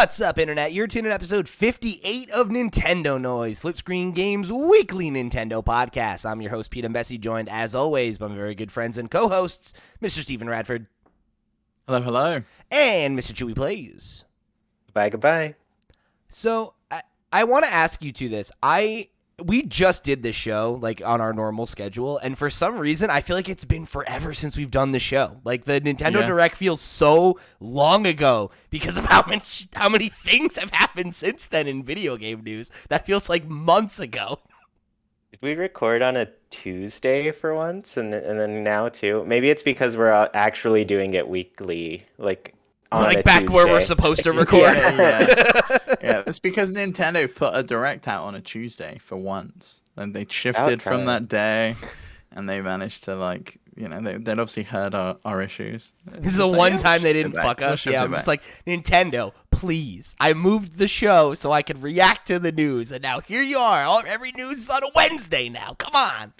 What's up, Internet? You're tuning in episode 58 of Nintendo Noise, Flipscreen Games' weekly Nintendo podcast. I'm your host, Pete and Bessie, joined, as always, by my very good friends and co-hosts, Mr. Stephen Radford. Hello, hello. And Mr. Chuy Plays. Goodbye. So, I want to ask you two this. We just did this show, like, on our normal schedule, and for some reason, I feel like it's been forever since we've done the show. Like, the Nintendo Direct feels so long ago because of how many things have happened since then in video game news. That feels like months ago. Did we record on a Tuesday for once, and then now too? Maybe it's because we're actually doing it weekly, like on like a back Tuesday. where we're supposed to record. Yeah, it's because Nintendo put a Direct out on a Tuesday for once, and they shifted from that day, and they managed to, like, you know, they'd obviously heard our issues. This is the one time they didn't fuck us. Yeah, I'm just like, Nintendo, please. I moved the show so I could react to the news, and now here you are. Every news is on a Wednesday now. Come on.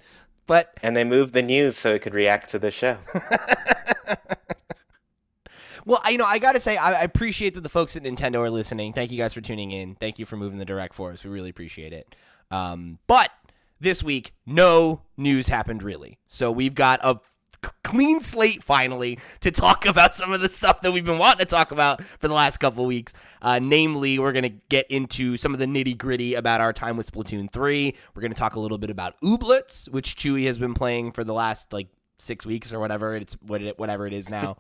And they moved the news so it could react to the show. Well, I got to say, I appreciate that the folks at Nintendo are listening. Thank you guys for tuning in. Thank you for moving the Direct for us. We really appreciate it. But this week, no news happened really. So we've got a clean slate finally to talk about some of the stuff that we've been wanting to talk about for the last couple of weeks. Namely, we're going to get into some of the nitty gritty about our time with Splatoon 3. We're going to talk a little bit about Ooblets, which Chuy has been playing for the last 6 weeks or whatever. It's whatever it is now.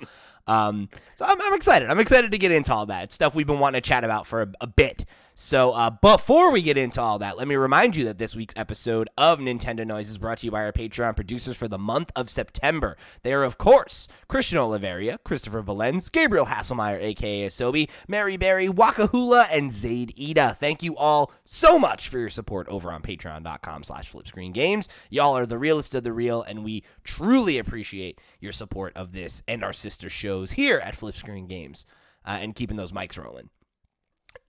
So I'm excited. I'm excited to get into all that. It's stuff we've been wanting to chat about for a bit. So before we get into all that, let me remind you that this week's episode of Nintendo Noise is brought to you by our Patreon producers for the month of September. They are, of course, Christian Oliveria, Christopher Valenz, Gabriel Hasselmeyer, a.k.a. Asobi, Mary Berry, Wakahula, and Zaid Ida. Thank you all so much for your support over on patreon.com/flipscreengames. Y'all are the realest of the real, and we truly appreciate your support of this and our sister shows here at Flipscreen Games and keeping those mics rolling.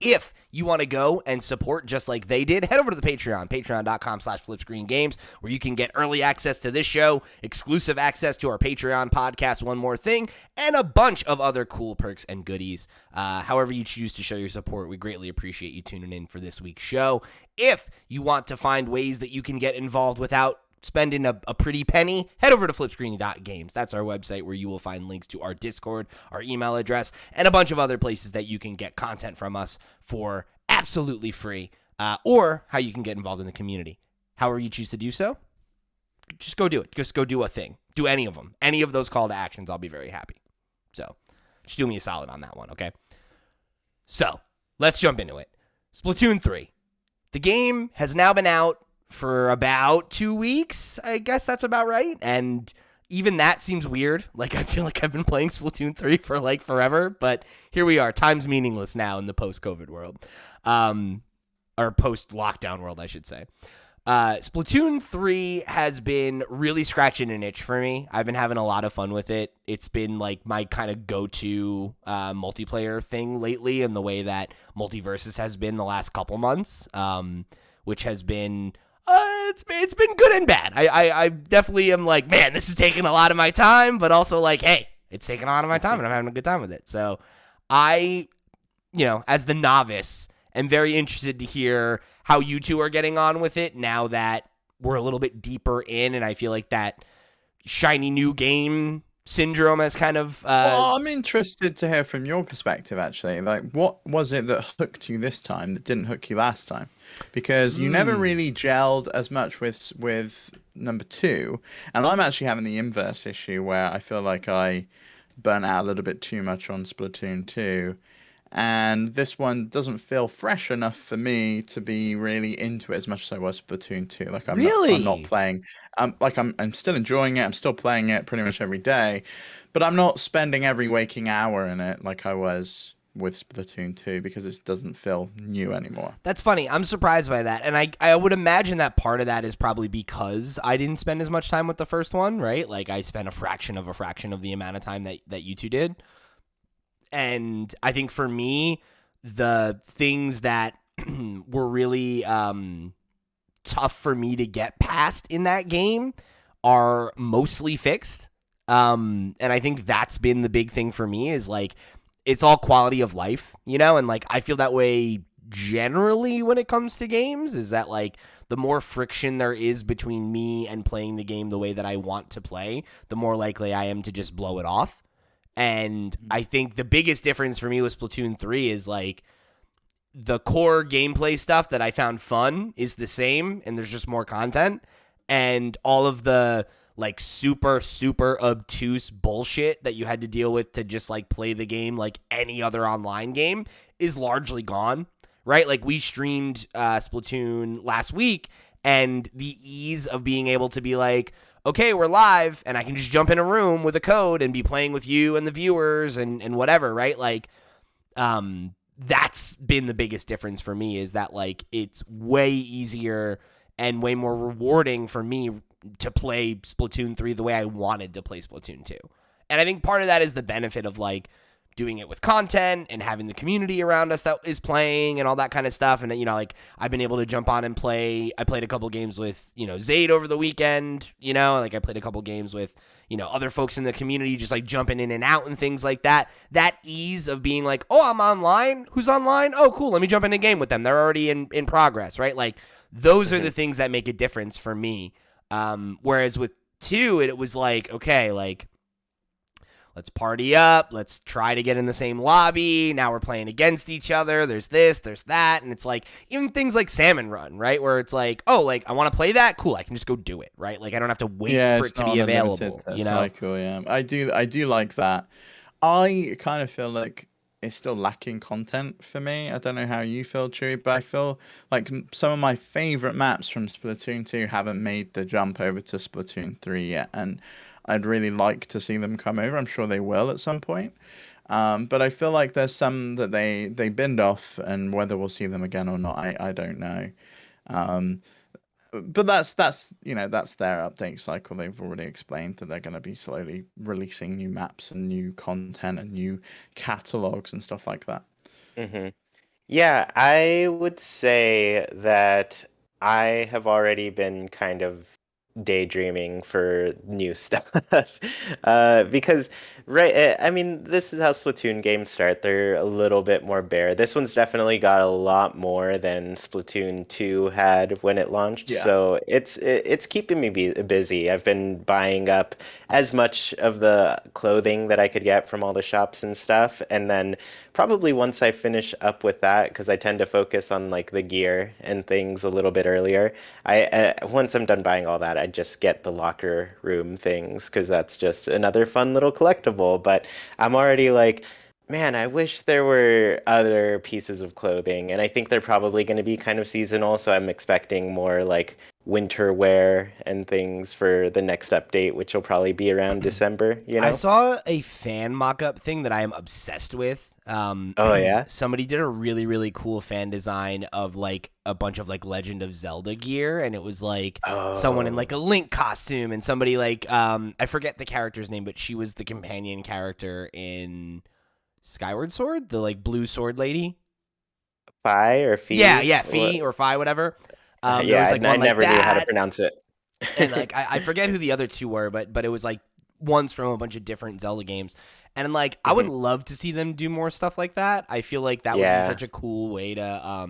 If you want to go and support just like they did, head over to the Patreon, patreon.com/flipscreengames, where you can get early access to this show, exclusive access to our Patreon podcast, One More Thing, and a bunch of other cool perks and goodies. However you choose to show your support, we greatly appreciate you tuning in for this week's show. If you want to find ways that you can get involved without spending a pretty penny, head over to flipscreen.games. That's our website where you will find links to our Discord, our email address, and a bunch of other places that you can get content from us for absolutely free, or how you can get involved in the community. However you choose to do so, just go do it. Just go do a thing. Do any of them. Any of those call to actions, I'll be very happy. So just do me a solid on that one, okay? So let's jump into it. Splatoon 3. The game has now been out for about 2 weeks. I guess that's about right. And even that seems weird. Like, I feel like I've been playing Splatoon 3 for forever, but here we are. Time's meaningless now in the post-COVID world. Or post-lockdown world, I should say. Splatoon 3 has been really scratching an itch for me. I've been having a lot of fun with it. It's been like my kind of go-to multiplayer thing lately, in the way that Multiversus has been the last couple months, which has been it's been good and bad. I definitely am like, man, this is taking a lot of my time, but also like, hey, it's taking a lot of my time and I'm having a good time with it. So I, as the novice, am very interested to hear how you two are getting on with it now that we're a little bit deeper in, and I feel like that shiny new game syndrome has kind of Well, I'm interested to hear from your perspective, actually. Like, what was it that hooked you this time that didn't hook you last time? Because you never really gelled as much with number 2, and I'm actually having the inverse issue where I feel like I burnt out a little bit too much on Splatoon 2, and this one doesn't feel fresh enough for me to be really into it as much as I was Splatoon 2. Like, I'm not playing. I'm still enjoying it. I'm still playing it pretty much every day, but I'm not spending every waking hour in it like I was with Splatoon 2, because it doesn't feel new anymore. That's funny. I'm surprised by that. And I would imagine that part of that is probably because I didn't spend as much time with the first one, right? Like, I spent a fraction of the amount of time that you two did. And I think for me, the things that were really tough for me to get past in that game are mostly fixed. And I think that's been the big thing for me, is like, it's all quality of life, you know? And like I feel that way generally when it comes to games, is that like the more friction there is between me and playing the game the way that I want to play, the more likely I am to just blow it off. And I think the biggest difference for me with Splatoon 3 is like the core gameplay stuff that I found fun is the same, and there's just more content. And all of the like super, super obtuse bullshit that you had to deal with to just like play the game like any other online game is largely gone, right? Like we streamed Splatoon last week, and the ease of being able to be like, okay, we're live, and I can just jump in a room with a code and be playing with you and the viewers and whatever, right? Like, that's been the biggest difference for me, is that like it's way easier and way more rewarding for me to play Splatoon 3 the way I wanted to play Splatoon 2. And I think part of that is the benefit of like doing it with content and having the community around us that is playing and all that kind of stuff. And, you know, like I've been able to jump on and play. I played a couple games with, you know, Zayd over the weekend, you know, like I played a couple games with, you know, other folks in the community just like jumping in and out and things like that. That ease of being like, oh, I'm online. Who's online? Oh, cool. Let me jump in a game with them. They're already in progress, right? Like those are the things that make a difference for me. Whereas with 2, it was like, okay, like, let's party up. Let's try to get in the same lobby. Now we're playing against each other. There's this, there's that. And it's like, even things like Salmon Run, right? Where it's like, oh, like, I want to play that. Cool. I can just go do it, right? Like, I don't have to wait for it to be available, you know? Cycle, yeah. I do like that. I kind of feel like it's still lacking content for me. I don't know how you feel, Chewy, but I feel like some of my favorite maps from Splatoon 2 haven't made the jump over to Splatoon 3 yet. And I'd really like to see them come over. I'm sure they will at some point. But I feel like there's some that they binned off, and whether we'll see them again or not, I don't know. Um, but that's you know, that's their update cycle. They've already explained that they're going to be slowly releasing new maps and new content and new catalogs and stuff like that. Hmm. Yeah, I would say that I have already been kind of daydreaming for new stuff. Because, right, I mean, this is how Splatoon games start. They're a little bit more bare. This one's definitely got a lot more than Splatoon 2 had when it launched. Yeah. So it's keeping me busy. I've been buying up as much of the clothing that I could get from all the shops and stuff, and then probably once I finish up with that, because I tend to focus on like the gear and things a little bit earlier. I once I'm done buying all that, I just get the locker room things because that's just another fun little collectible. But I'm already like, man, I wish there were other pieces of clothing, and I think they're probably going to be kind of seasonal. So I'm expecting more like winter wear and things for the next update, which will probably be around December. You know? I saw a fan mock-up thing that I am obsessed with. Oh yeah. Somebody did a really, really cool fan design of like a bunch of like Legend of Zelda gear, and it was like someone in like a Link costume, and somebody like I forget the character's name, but she was the companion character in Skyward Sword, the like blue sword lady. Phi or Phi? Yeah, Phi or Phi, whatever. There Yeah, was like I one like never knew how to that, pronounce it. and like I forget who the other two were, but it was like ones from a bunch of different Zelda games. And like I would love to see them do more stuff like that. I feel like that would be such a cool way to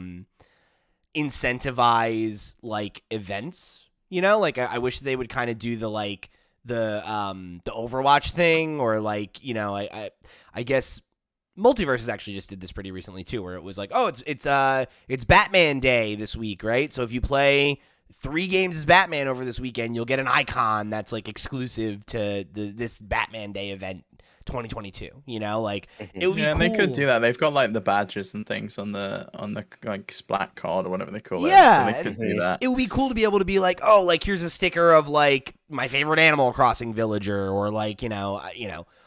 incentivize like events. You know, like I wish they would kind of do the like the Overwatch thing, or like, you know, I guess Multiverses actually just did this pretty recently too, where it was like, oh, it's Batman Day this week, right? So if you play 3 games as Batman over this weekend, you'll get an icon that's like exclusive to this Batman Day event 2022. You know, like it would be cool. They could do that. They've got like the badges and things on the like Splat card or whatever they call it. Yeah, So they could do that. It would be cool to be able to be like, oh, like here's a sticker of like my favorite Animal Crossing villager, or like, you know,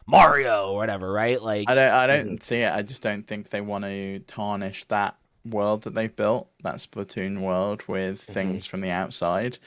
Mario or whatever, right? Like I don't see it. I just don't think they want to tarnish that world that they've built, that Splatoon world, with things from the outside.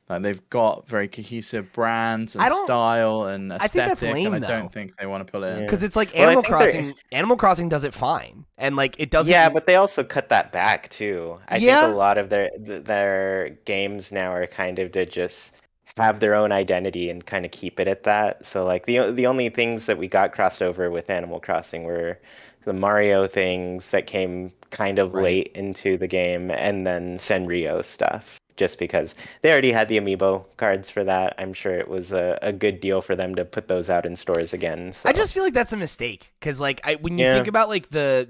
Like they've got very cohesive brands and style and aesthetic, I think that's lame, and I though. don't think they want to put it in. Because it's like Well, Animal Crossing. Animal Crossing does it fine, and like it doesn't. Yeah, but they also cut that back too. I think a lot of their games now are kind of to just have their own identity and kind of keep it at that. So like the only things that we got crossed over with Animal Crossing were the Mario things that came kind of Right. late into the game, and then Sanrio stuff. Just because they already had the amiibo cards for that, I'm sure it was a good deal for them to put those out in stores again. So I just feel like that's a mistake because, like, when you yeah, think about like the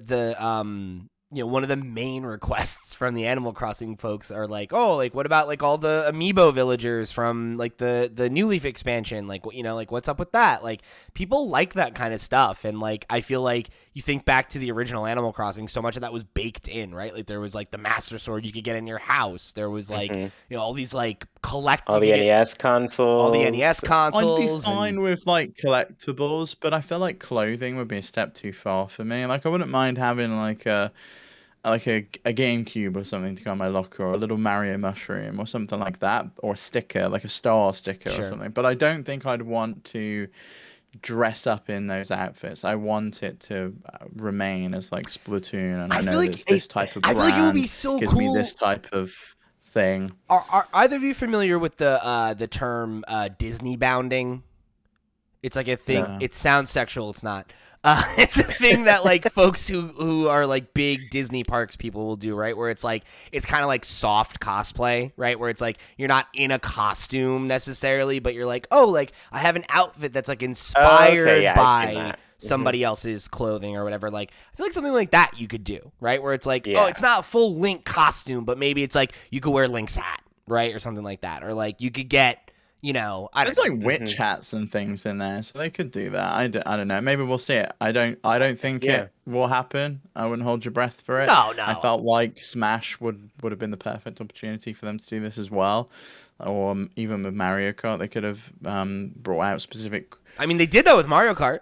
one of the main requests from the Animal Crossing folks are like, oh, like what about like all the amiibo villagers from like the New Leaf expansion? Like, like what's up with that? Like, people like that kind of stuff, and like I feel like you think back to the original Animal Crossing, so much of that was baked in, right? Like there was like the Master Sword you could get in your house. There was like hmm all these like collect all you the could get NES all the NES consoles. I'd be consoles and fine with like collectibles, but I feel like clothing would be a step too far for me. Like I wouldn't mind having like a GameCube or something to go on my locker, or a little Mario mushroom or something like that, or a sticker, like a star sticker or sure. something. But I don't think I'd want to dress up in those outfits. I want it to remain as like Splatoon, and I I feel know like there's this type of I feel like it would be brand so gives me this cool. type of thing. Are either of you familiar with the term Disney bounding? It's like a thing. No. It sounds sexual. It's not. It's a thing that like folks who are like big Disney parks people will do, right? Where it's like it's kind of like soft cosplay, right? Where it's like you're not in a costume necessarily, but you're like, oh, like I have an outfit that's like Oh, okay, inspired yeah, I've seen by that. somebody else's clothing or whatever. Like I feel like something like that you could do, right? Where it's like, oh, Yeah. it's not a full Link costume, but maybe it's like you could wear Link's hat, right, or something like that, or like you could get. I don't There's know. like witch hats and things in there, so they could do that. I don't know. Maybe we'll see it. I don't think Yeah. it will happen. I wouldn't hold your breath for it. No, I no. felt like Smash would have been the perfect opportunity for them to do this as well, or even with Mario Kart, they could have brought out specific. I mean, they did that with Mario Kart.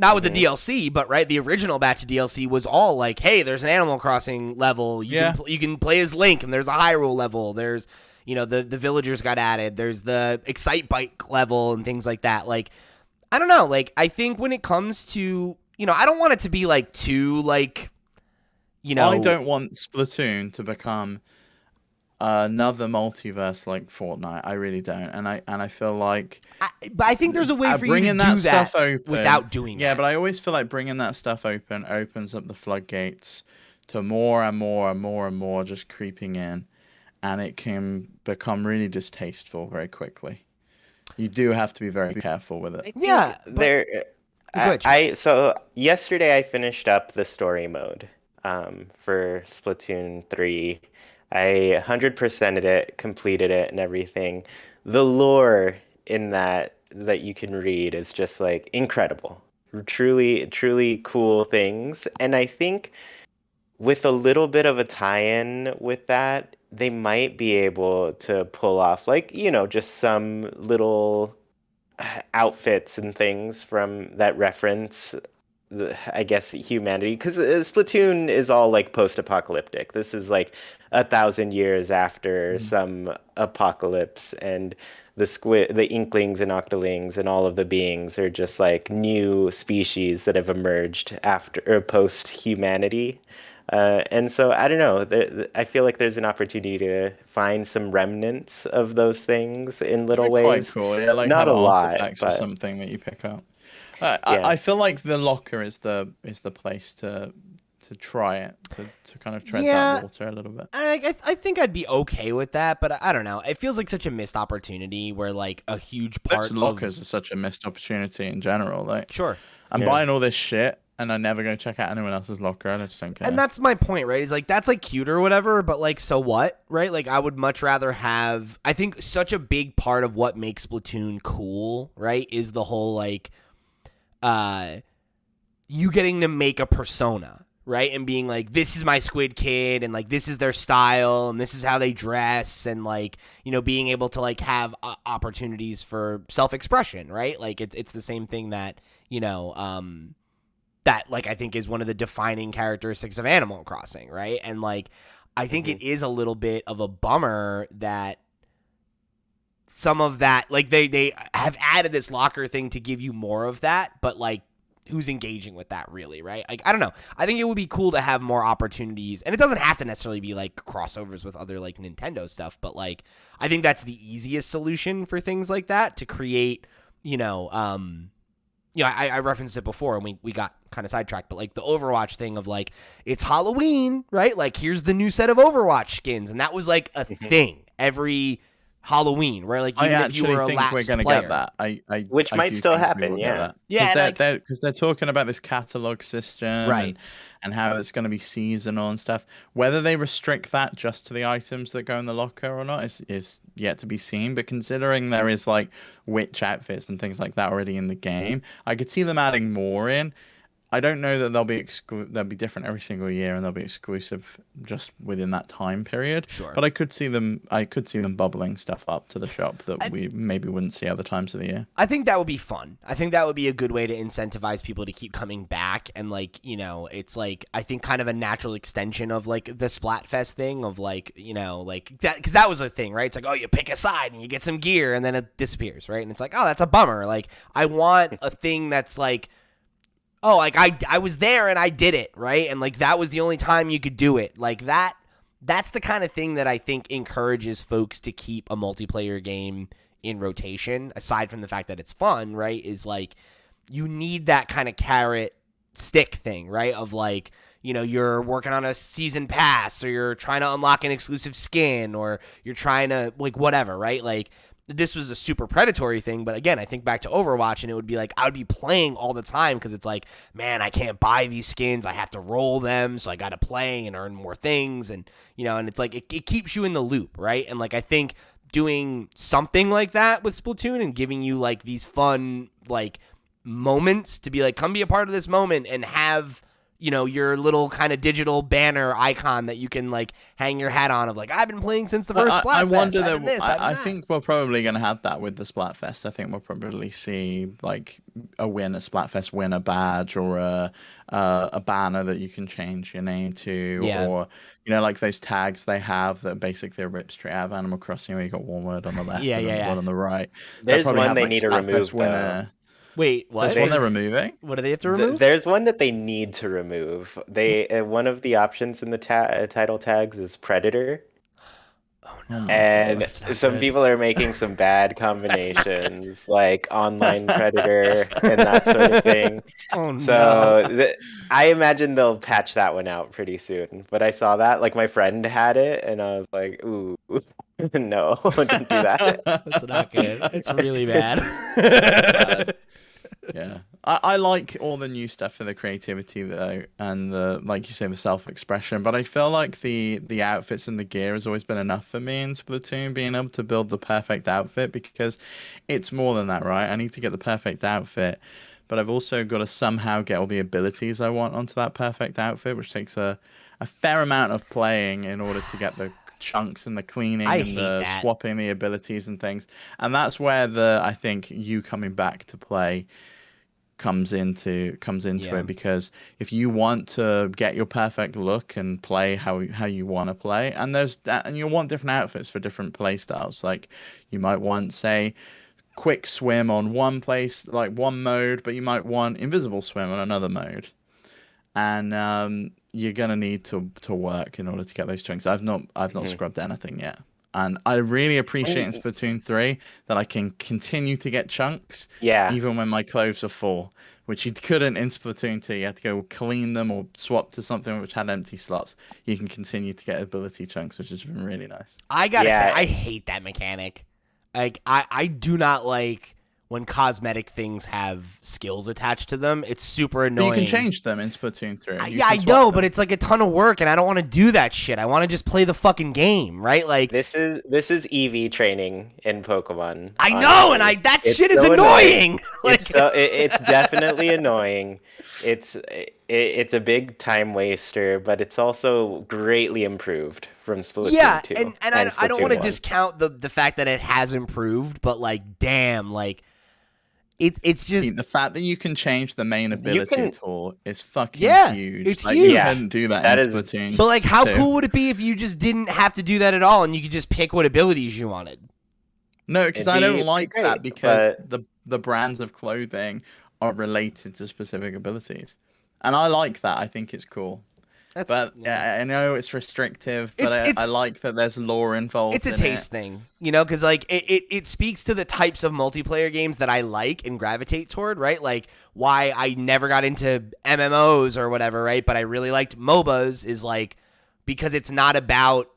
Not with the hmm DLC, but right, the original batch of DLC was all like, "Hey, there's an Animal Crossing level. Yeah. You can play as Link, and there's a Hyrule level. There's the villagers got added. There's the Excite Bike level and things like that. Like, I don't know. Like, I think when it comes to I don't want it to be like too like I don't want Splatoon to become another multiverse like Fortnite. I really don't, and I feel like but I think there's a way for you to bringing do that that stuff open without doing yeah, that. but I always feel like bringing that stuff open opens up the floodgates to more and more and more and more just creeping in, and it can become really distasteful very quickly. You do have to be very careful with it. I think Yeah, but there. go ahead, Chuy. So yesterday I finished up the story mode for Splatoon 3. I 100%ed it, completed it, and everything. The lore in that you can read is just like incredible. Truly, truly cool things. And I think with a little bit of a tie-in with that, they might be able to pull off like, just some little outfits and things from that reference I guess humanity, because Splatoon is all like post-apocalyptic. This is like 1,000 years after Mhm. some apocalypse, and the Inklings and Octolings and all of the beings are just like new species that have emerged after or post-humanity. And so I don't know. I feel like there's an opportunity to find some remnants of those things in little They're quite ways. cool. Yeah, like Not have a lot, artifacts or but something that you pick up. I, I yeah. I feel like the locker is the place to try it to kind of tread that Yeah, water a little bit. I think I'd be okay with that, but I don't know. It feels like such a missed opportunity where like a huge Those part lockers of are such a missed opportunity in general. Like sure. I'm Yeah. buying all this shit and I never go check out anyone else's locker. I just don't And care. that's my point, right? It's like that's like cute or whatever, but like so what, right? Like I would much rather have I think such a big part of what makes Splatoon cool, right, is the whole like uh you getting to make a persona, right? And being like, this is my Squid Kid, and like, this is their style, and this is how they dress, and like, being able to like have opportunities for self expression, right? Like, it's the same thing that that like I think is one of the defining characteristics of Animal Crossing, right? And like, I think hmm it is a little bit of a bummer that some of that like they have added this locker thing to give you more of that, but like who's engaging with that really, right? Like I don't know. I think it would be cool to have more opportunities, and it doesn't have to necessarily be like crossovers with other like Nintendo stuff, but like I think that's the easiest solution for things like that to create, I referenced it before and we got kind of sidetracked, but like the Overwatch thing of like, it's Halloween, right? Like here's the new set of Overwatch skins. And that was like a thing every Halloween, right? Like even if you were a think we're lapsed going to player. get that. Which I might do still think we happen, will get yeah. that. Yeah, Because they're talking about this catalog system Right. and how it's going to be seasonal and stuff. Whether they restrict that just to the items that go in the locker or not is yet to be seen. But considering there is like witch outfits and things like that already in the game, I could see them adding more in. I don't know that they'll be different every single year and they'll be exclusive just within that time period. Sure. But I could see them bubbling stuff up to the shop that we maybe wouldn't see other times of the year. I think that would be fun. I think that would be a good way to incentivize people to keep coming back. And like, it's like, I think kind of a natural extension of like the Splatfest thing of like, like that, because that was a thing, right? It's like, oh, you pick a side and you get some gear and then it disappears, right? And it's like, oh, that's a bummer. Like I want a thing that's like, oh, like I was there and I did it, right? And like that was the only time you could do it. Like that's the kind of thing that I think encourages folks to keep a multiplayer game in rotation, aside from the fact that it's fun, right? Is like you need that kind of carrot stick thing, right? Of like, you're working on a season pass or you're trying to unlock an exclusive skin or you're trying to like whatever, right? Like this was a super predatory thing, but again, I think back to Overwatch and it would be like I would be playing all the time because it's like, man, I can't buy these skins. I have to roll them, so I got to play and earn more things. And, and it's like it keeps you in the loop, right? And like I think doing something like that with Splatoon and giving you like these fun like moments to be like, come be a part of this moment and have your little kind of digital banner icon that you can like hang your hat on of like, I've been playing since the first Splatfest. I wonder I think we're probably going to have that with the Splatfest. I think we'll probably see like a Splatfest winner badge or a banner that you can change your name to, or like those tags they have that basically rip straight out of Animal Crossing where you got one word on the left and one on the right. There's one they need to remove winner. Wait, what? There's one they're removing? What do they have to remove? There's one that they need to remove. One of the options in the title tags is Predator. Oh no! And some people are making some bad combinations, like online Predator and that sort of thing. Oh no! So I imagine they'll patch that one out pretty soon. But I saw that, like my friend had it, and I was like, ooh. No, don't do that. That's not good. It's really bad. Yeah, I like all the new stuff for the creativity though, and the like you say, the self-expression. But I feel like the outfits and the gear has always been enough for me in Splatoon, being able to build the perfect outfit, because it's more than that, right? I need to get the perfect outfit, but I've also got to somehow get all the abilities I want onto that perfect outfit, which takes a fair amount of playing in order to get the chunks and the cleaning and the swapping the abilities and things. And that's where I think you coming back to play comes into it, because if you want to get your perfect look and play how you want to play, and you want different outfits for different play styles, like you might want, say, quick swim on one place, like one mode, but you might want invisible swim on another mode, and you're gonna need to work in order to get those chunks. I've not scrubbed anything yet. And I really appreciate in Splatoon 3 that I can continue to get chunks, even when my clothes are full, which you couldn't in Splatoon 2. You had to go clean them or swap to something which had empty slots. You can continue to get ability chunks, which has been really nice. I gotta say, I hate that mechanic. Like, I do not like when cosmetic things have skills attached to them. It's super annoying. But you can change them in Splatoon 3. I know, but it's like a ton of work, and I don't want to do that shit. I want to just play the fucking game, right? Like this is EV training in Pokemon. I know, and that shit is annoying. Like, it's definitely annoying. It's a big time waster, but it's also greatly improved from Splatoon 2. and I don't want to discount the fact that it has improved, but like, damn, like. It's just the fact that you can change the main ability at all is fucking huge. It's like, huge. You couldn't do that in Splatoon. But like, how cool would it be if you just didn't have to do that at all and you could just pick what abilities you wanted? No, because I don't like that, because the brands of clothing are related to specific abilities, and I like that. I think it's cool. But I know it's restrictive, but I like that there's lore involved. It's a taste thing, you know, because like it speaks to the types of multiplayer games that I like and gravitate toward, right? Like why I never got into MMOs or whatever, right? But I really liked MOBAs is like because it's not about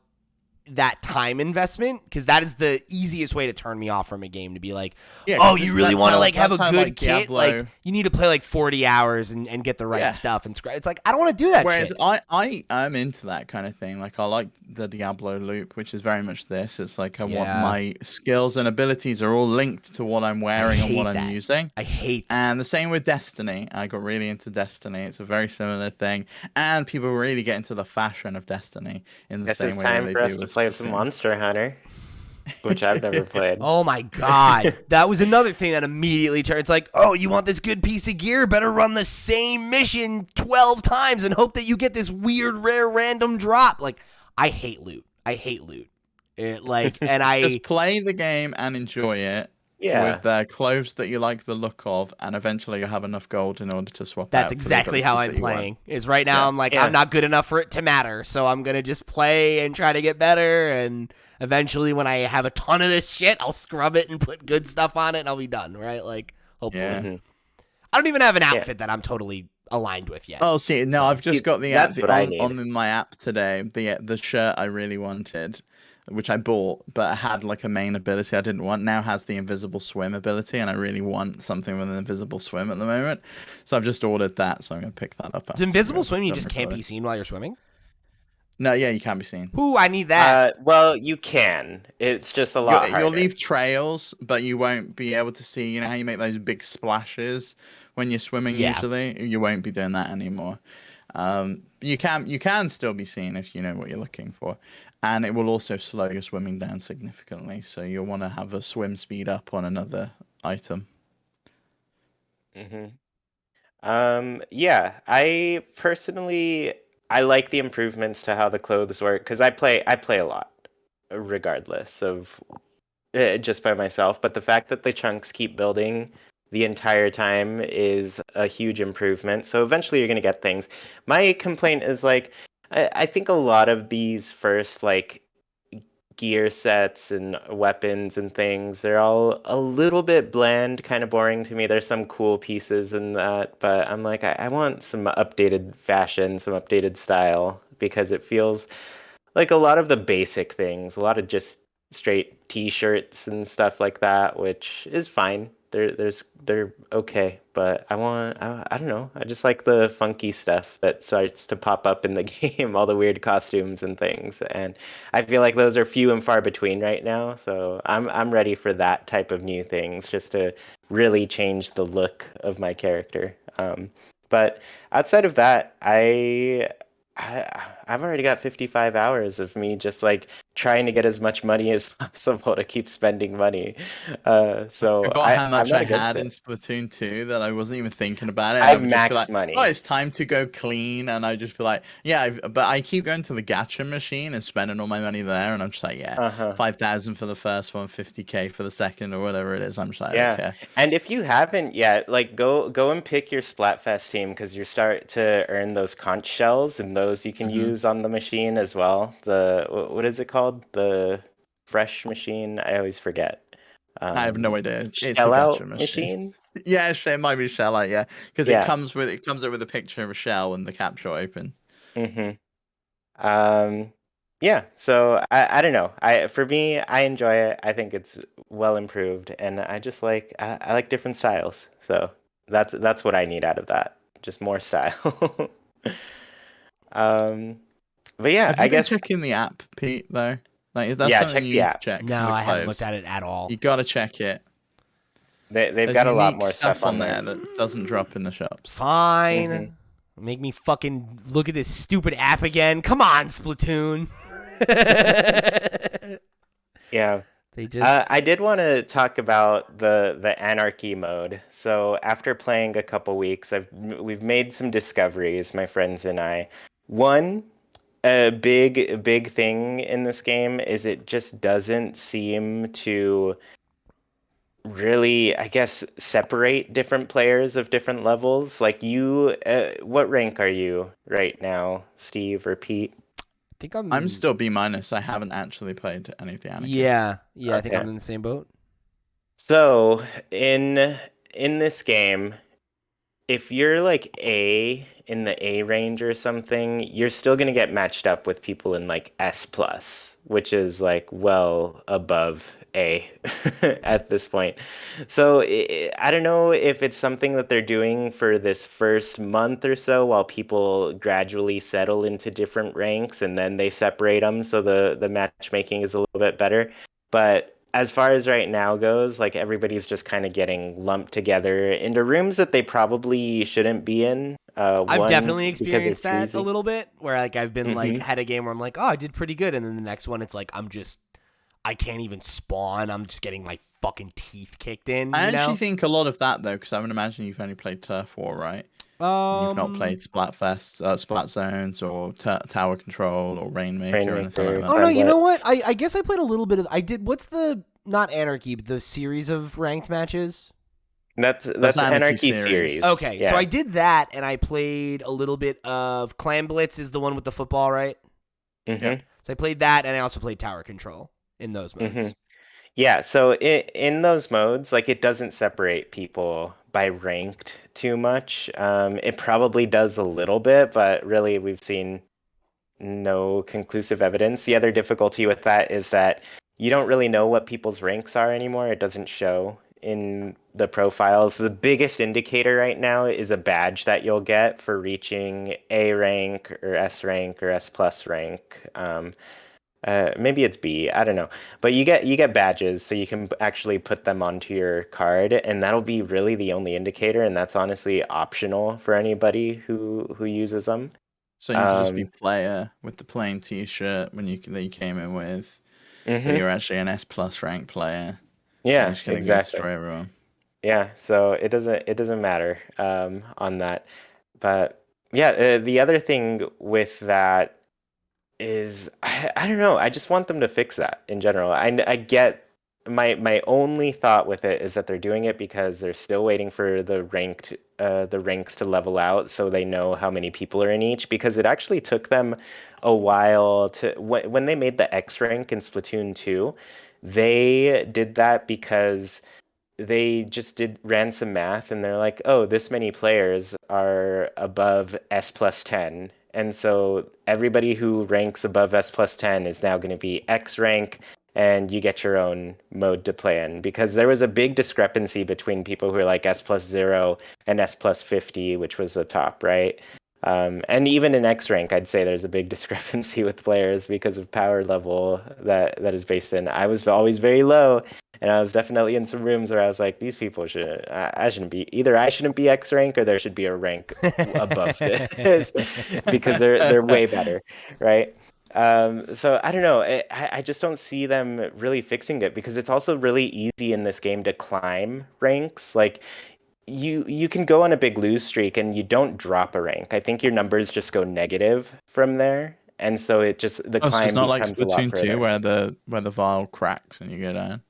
that time investment, because that is the easiest way to turn me off from a game, to be like, oh, you really want to like have a good kit, like you need to play like 40 hours and get the right stuff, and it's like I don't want to do that. Whereas shit. I am into that kind of thing. Like I like the Diablo loop, which is very much this. It's like I want my skills and abilities are all linked to what I'm wearing and what I'm using. I hate that. And the same with Destiny. I got really into Destiny. It's a very similar thing, and people really get into the fashion of Destiny in the same way that they do with Splatoon. It's time for us to play some Monster Hunter, which I've never played. Oh my god, that was another thing that immediately turned. It's like, oh, you want this good piece of gear? Better run the same mission 12 times and hope that you get this weird, rare, random drop. Like, I hate loot. And I just play the game and enjoy it. Yeah. With clothes that you like the look of, and eventually you'll have enough gold in order to swap out. That's exactly how I'm playing. Is right now I'm like, I'm not good enough for it to matter, so I'm gonna just play and try to get better, and eventually when I have a ton of this shit, I'll scrub it and put good stuff on it, and I'll be done, right? Like, hopefully. Yeah. Mm-hmm. I don't even have an outfit that I'm totally aligned with yet. Oh, see, no, I've just got the app on in my app today. The shirt I really wanted, which I bought, but had like a main ability I didn't want, now has the invisible swim ability, and I really want something with an invisible swim at the moment. So I've just ordered that, so I'm going to pick that up. Does invisible swim, you just can't be seen while you're swimming? No, yeah, you can be seen. Ooh, I need that. Well, you can. It's just a lot harder. You'll leave trails, but you won't be able to see, you know how you make those big splashes when you're swimming usually? You won't be doing that anymore. You can still be seen if you know what you're looking for. And it will also slow your swimming down significantly, so you'll want to have a swim speed up on another item. Yeah, I personally like the improvements to how the clothes work, because I play a lot, regardless of just by myself. But the fact that the chunks keep building the entire time is a huge improvement. So eventually you're gonna get things. My complaint is like, I think a lot of these first like gear sets and weapons and things, they're all a little bit bland, kind of boring to me. There's some cool pieces in that, but I'm like, I want some updated fashion, some updated style, because it feels like a lot of the basic things, a lot of just straight t-shirts and stuff like that, which is fine. They're okay, but I don't know. I just like the funky stuff that starts to pop up in the game, all the weird costumes and things, and I feel like those are few and far between right now. So I'm ready for that type of new things, just to really change the look of my character. But outside of that, I've already got 55 hours of me just like trying to get as much money as possible to keep spending money. So I forgot how much I had in Splatoon 2 that I wasn't even thinking about it. I have max money. Oh, it's time to go clean, and I just be like, but I keep going to the gacha machine and spending all my money there, and I'm just like, 5,000 for the first one, 50k for the second, or whatever it is. I'm just like, okay. And if you haven't yet, like go and pick your Splatfest team, because you start to earn those conch shells, and those you can use on the machine as well. What is it called? The fresh machine? I always forget. I have no idea. It's a Shell-out machine. Yeah, it might be shell-out. Yeah, because it comes up with a picture of a shell when the capture opens. Yeah. So I don't know. For me, I enjoy it. I think it's well improved, and I just like I like different styles. So that's what I need out of that. Just more style. But yeah, I guess checking the app, Pete. Though, like that's something you need to check. No, I haven't looked at it at all. You gotta check it. They've got a lot more stuff on there that doesn't drop in the shops. Fine. Make me fucking look at this stupid app again. Come on, Splatoon. Yeah. I did want to talk about the anarchy mode. So after playing a couple weeks, we've made some discoveries, my friends and I. One, a big thing in this game is it just doesn't seem to really, I guess, separate different players of different levels. Like you, what rank are you right now, Steve or Pete? I think I'm I'm. still B minus. I haven't actually played any of the Anakin. Yeah. I think I'm Okay. in the same boat. So in this game, if you're like A in the A range or something, you're still gonna get matched up with people in like S plus, which is like well above A at this point. So I don't know if it's something that they're doing for this first month or so while people gradually settle into different ranks and then they separate them so the matchmaking is a little bit better. But as far as right now goes, like everybody's just kind of getting lumped together into rooms that they probably shouldn't be in. I've One, definitely because experienced it's too that a easy. little bit, where like I've been like Hmm. had a game where I'm like, oh, I did pretty good, and then the next one it's like I can't even spawn. I'm just getting my fucking teeth kicked in, I you actually know. think a lot of that though, because I would imagine you've only played Turf War, right? And you've not Um. played Splatfest, Splat Zones, or Tower Control, or Rainmaker, or anything like Rainmaker, that. Oh no, you know Sunlit. what? I guess I played a little bit of. I did. What's the not Anarchy, but the series of ranked matches? That's That's Anarchy Anarchy series. series. Okay, so I Yeah. did that, and I played a little bit of Clan Blitz. Is the one with the football, right? Yep. Hmm. So I played that, and I also played Tower Control in those Hmm. modes. Yeah, so in those modes, like it doesn't separate people by ranked too much. It probably does a little bit, but really we've seen no conclusive evidence. The other difficulty with that is that you don't really know what people's ranks are anymore. It doesn't show in the profiles. The biggest indicator right now is a badge that you'll get for reaching A rank or S rank or S plus rank. Maybe it's B, I don't know. But you get badges, so you can actually put them onto your card, and that'll be really the only indicator, and that's honestly optional for anybody who uses them. So you could just be Um, player with the plain T-shirt when you came in with, but hmm. you're actually an S plus rank player, and you're Yeah, just gonna go exactly. destroy everyone. Yeah, so it doesn't matter on that. But yeah, the other thing with that is I don't know. I just want them to fix that in general. I get my only thought with it is that they're doing it because they're still waiting for the ranks to level out so they know how many people are in each because it actually took them a while to when they made the X rank in Splatoon 2, they did that because they just did ran some math and they're like, oh, this many players are above S plus 10. And so everybody who ranks above S plus 10 is now going to be X rank, and you get your own mode to play in because there was a big discrepancy between people who are like S plus 0 and S plus 50, which was the top, right? And even in X rank, I'd say there's a big discrepancy with players because of power level that is based in. I was always very low, and I was definitely in some rooms where I was like, these people should I shouldn't be either. I shouldn't be X rank, or there should be a rank above this because they're way better, right? So I don't know. I just don't see them really fixing it because it's also really easy in this game to climb ranks. Like you can go on a big lose streak and you don't drop a rank. I think your numbers just go negative from there, and so it just the Oh, so it's climb not like becomes a lot Splatoon 2 further. where the vial cracks and you go down.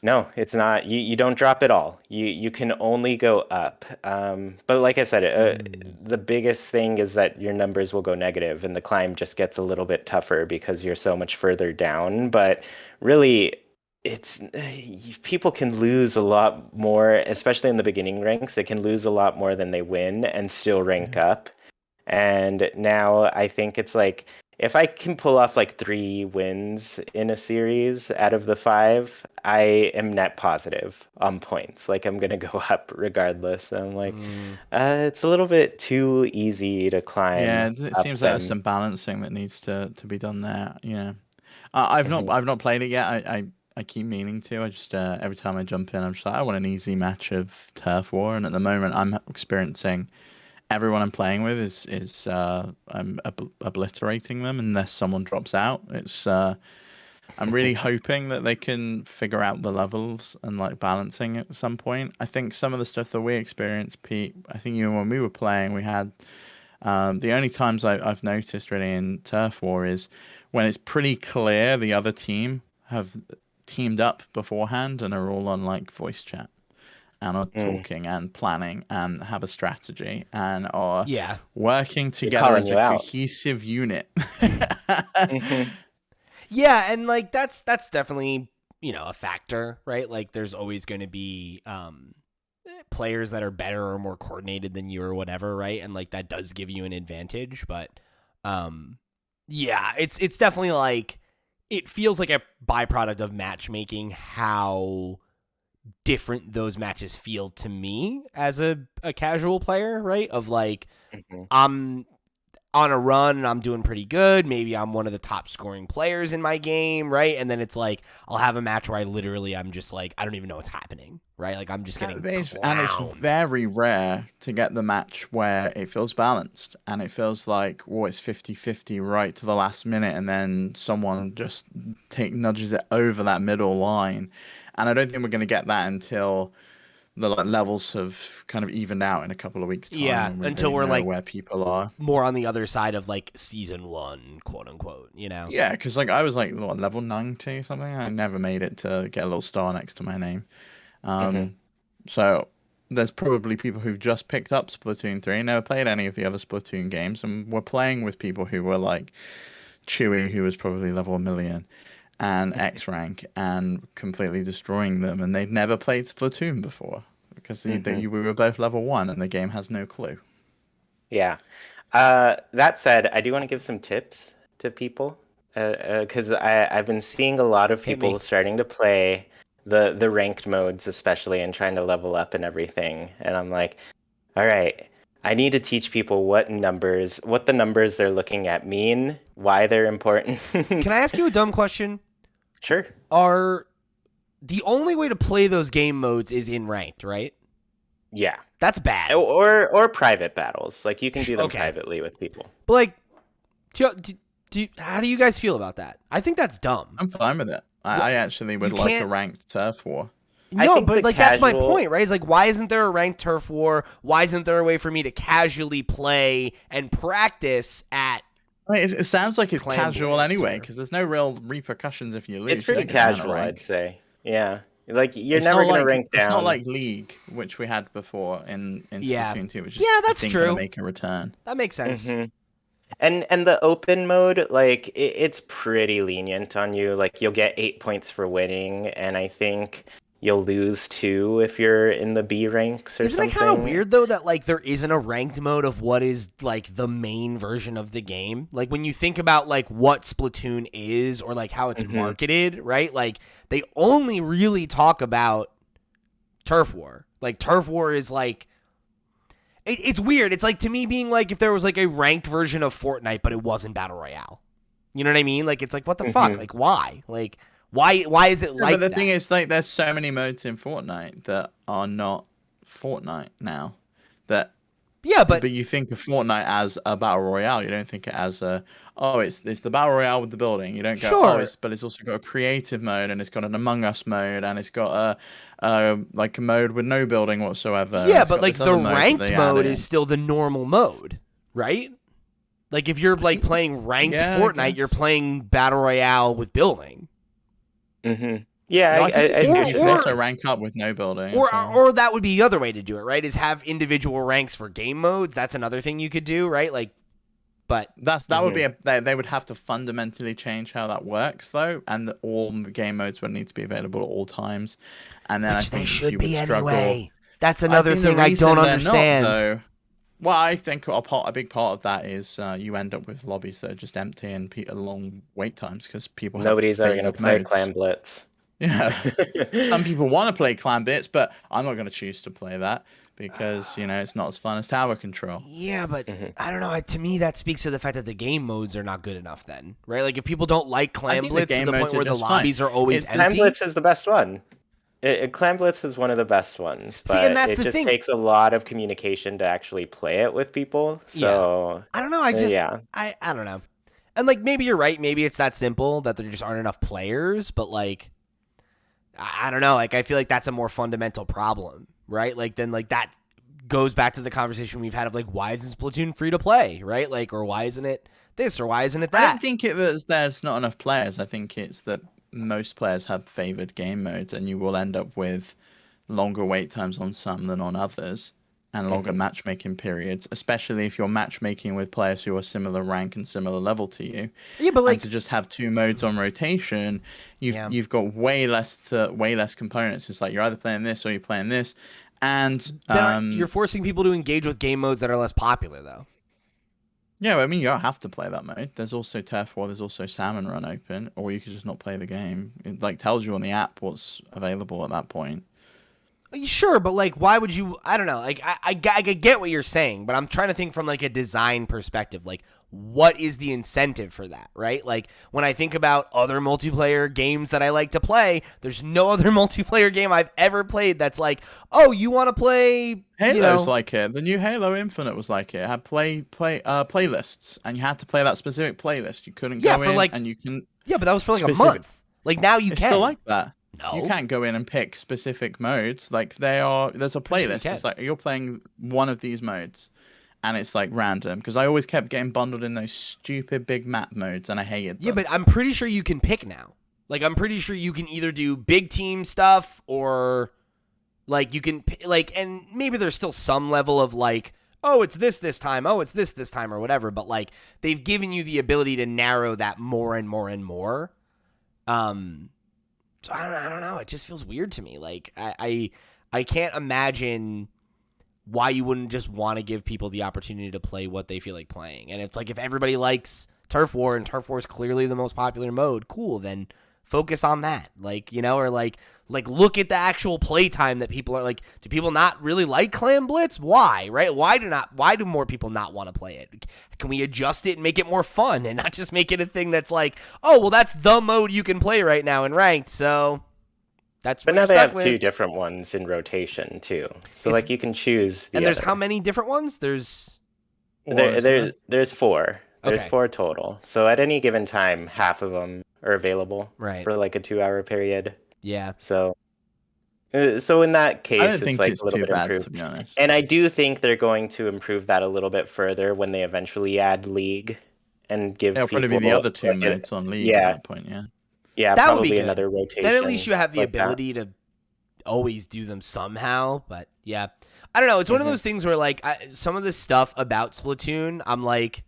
No, it's not. You don't drop at all. You can only go up. But like I said, Hmm. the biggest thing is that your numbers will go negative, and the climb just gets a little bit tougher because you're so much further down. But really, it's people can lose a lot more, especially in the beginning ranks. They can lose a lot more than they win and still rank Yeah. up. And now I think it's like if I can pull off like 3 wins in a series out of the 5, I am net positive on points. Like I'm gonna go up regardless. I'm like, Hmm. it's a little bit too easy to Yeah, climb it up seems like there's then. some balancing that needs to be done there. I've not played it yet. I keep meaning to. I just every time I jump in, I'm just like I want an easy match of Turf War, and at the moment I'm experiencing everyone I'm playing with is I'm obliterating them unless someone drops out. It's I'm really hoping that they can figure out the levels and like balancing at some point. I think some of the stuff that we experienced, Pete. I think even when we were playing, we had the only times I've noticed really in Turf War is when it's pretty clear the other team have teamed up beforehand and are all on like voice chat and are Mm. talking and planning and have a strategy and are Yeah. working They're together calling as you a out. cohesive unit. Mhm. Yeah, and like that's definitely, a factor, right? Like there's always going to be players that are better or more coordinated than you or whatever, right? And like that does give you an advantage, but yeah, it's definitely like it feels like a byproduct of matchmaking how different those matches feel to me as a casual player, right? Of like Mhm. I'm on a run and I'm doing pretty good. Maybe I'm one of the top scoring players in my game, right? And then it's like I'll have a match where I'm just like I don't even know what's happening, right? Like I'm just getting And it's clowned. very rare to get the match where it feels balanced and it feels like, it's 50-50 right to the last minute, and then someone just nudges it over that middle line. And I don't think we're going to get that until the levels have kind of evened out in a couple of weeks' time, Yeah, when we until really we're know like where people are. more on the other side of like season 1, quote unquote, Yeah, because like I was like level 90 or something. I never made it to get a little star next to my name. Mhm. So there's probably people who've just picked up Splatoon 3, never played any of the other Splatoon games, and were playing with people who were like Chuy, who was probably level 1,000,000, and X rank, and completely destroying them, and they'd never played Splatoon before because Mhm. we were both level 1, and the game has no clue. Yeah. That said, I do want to give some tips to people because I've been seeing a lot of Hit me. people starting to play the ranked modes, especially, and trying to level up and everything. And I'm like, all right, I need to teach people what the numbers they're looking at mean, why they're important. Can I ask you a dumb question? Sure. Are the only way to play those game modes is in ranked, right? Yeah. That's bad. Or private battles. Like you can do them Okay. privately with people. But like, how do you guys feel about that? I think that's dumb. I'm fine with it. I actually You would like a can't. ranked turf war. I No, think but the like that's my casual point, right? It's like why isn't there a ranked turf war? Why isn't there a way for me to casually play and practice at Right, it sounds like it's Clan casual Blitz anyway, or- because there's no real repercussions if you It's lose. You pretty don't go down a casual, I'd rank. say. Yeah. Like you're never gonna rank It's not down. like League, which we had before in Yeah. Splatoon 2, which is Yeah, I that's think gonna true. make a return. That makes sense. Hmm. And the open mode, like it's pretty lenient on you. Like you'll get 8 points for winning, and I think you'll lose 2 if you're in the B ranks or Isn't it kind of something. weird though that like there isn't a ranked mode of what is like the main version of the game? Like when you think about like what Splatoon is or like how it's Hmm. marketed, right? Like they only really talk about Turf War. Like Turf War is like it's weird. It's like to me being like if there was like a ranked version of Fortnite but it wasn't Battle Royale. You know what I mean? Like it's like what the fuck? Hmm. Like why? Like why is it Yeah, like but the that? thing is, like, there's so many modes in Fortnite that are not Fortnite now. That, Yeah, but but you think of Fortnite as a battle royale. You don't think it as it's the battle royale with the building. You don't go, sure. but it's also got a creative mode, and it's got an Among Us mode, and it's got a like a mode with no building whatsoever. And Yeah, it's but got like this the other mode that ranked they add mode in. is still the normal mode, right? Like if you're like playing ranked Yeah, I Fortnite, you're guess. playing battle royale with building, Hmm. Yeah, No, I think I see what you you're can saying. also rank up with no building or as well. or that would be the other way to do it, right? Is have individual ranks for game modes. That's another thing you could do, right? Like, but That would Hmm. be they would have to fundamentally change how that works though, and all game modes would need to be available at all times. And then I which they think should you would be struggle. anyway. That's I another think the thing I don't reason they're not understand. though. Well, I think a big part of that is you end up with lobbies that are just empty and long wait times because people have Nobody's ever gonna favored play modes. Clan Blitz. Yeah, some people want to play clan bits, but I'm not going to choose to play that because it's not as fun as tower control. Yeah, but Hmm. I don't know. To me, that speaks to the fact that the game modes are not good enough. Then, right? Like if people don't like I Clan think the Blitz to game the point modes are where the just fine. lobbies are always It's Clan empty. Blitz is the best one. Clan Blitz is one of the best ones, See, and but that's it the just thing. takes a lot of communication to actually play it with people. Yeah. So, I don't know. I just yeah. I don't know. And like maybe you're right. Maybe it's that simple that there just aren't enough players. But like I don't know. Like I feel like that's a more fundamental problem, right? Like then like that goes back to the conversation we've had of like why isn't Splatoon free to play, right? Like or why isn't it this or why isn't it I don't that? think it was there's not enough players. I think it's that most players have favored game modes, and you will end up with longer wait times on some than on others, and longer matchmaking periods, especially if you're matchmaking with players who are similar rank and similar level to you. Yeah, but And to just have two modes on rotation, you've got way less components. It's like you're either playing this or you're playing this, and you're forcing people to engage with game modes that are less popular, though. yeah, I mean, you don't have to play that mode. There's also Turf War, there's also Salmon Run open, or you could just not play the game. It like tells you on the app what's available at that point. Sure, but like, why would you? I don't know. Like, I get what you're saying, but I'm trying to think from like a design perspective. Like, what is the incentive for that, right? Like, when I think about other multiplayer games that I like to play, there's no other multiplayer game I've ever played that's like, oh, you want to play Halo's like it. The new Halo Infinite was like it. It had playlists, and you had to play that specific playlist. You couldn't go in, and you can. Yeah, but that was for like a month. Like now you it's can. Still like that. No. You can't go in and pick specific modes. Like there's a playlist. It's like you're playing one of these modes, and it's like random. Because I always kept getting bundled in those stupid big map modes, and I hated them. Yeah, but I'm pretty sure you can pick now. Like I'm pretty sure you can either do big team stuff or like you can like, and maybe there's still some level of like, oh, it's this time. Oh, it's this time or whatever. But like they've given you the ability to narrow that more and more and more. So I don't know. It just feels weird to me. Like I can't imagine why you wouldn't just want to give people the opportunity to play what they feel like playing. And it's like if everybody likes Turf War and Turf War is clearly the most popular mode, cool, then focus on that. Like, you know, or like look at the actual play time that people are like, do people not really like Clam Blitz? Why? Right? Why do more people not want to play it? Can we adjust it and make it more fun and not just make it a thing that's like, oh, well, that's the mode you can play right now in ranked, so that's But now they have two different ones in rotation too. So like you can choose the And there's other. how many different ones? There's there's four. There's Okay. 4 total. So at any given time, half of them are available for like a 2-hour period. Yeah. So in that case, I don't think like it's a little too bit bad, improved. to be honest. And I do think they're going to improve that a little bit further when they eventually add League and give It'll people probably be the other two like modes on League at that point, yeah. Yeah, That would probably be good. another rotation. Then at least you have the like that. ability to always do them somehow. But yeah, I don't know. It's one of those things where like some of the stuff about Splatoon, I'm like,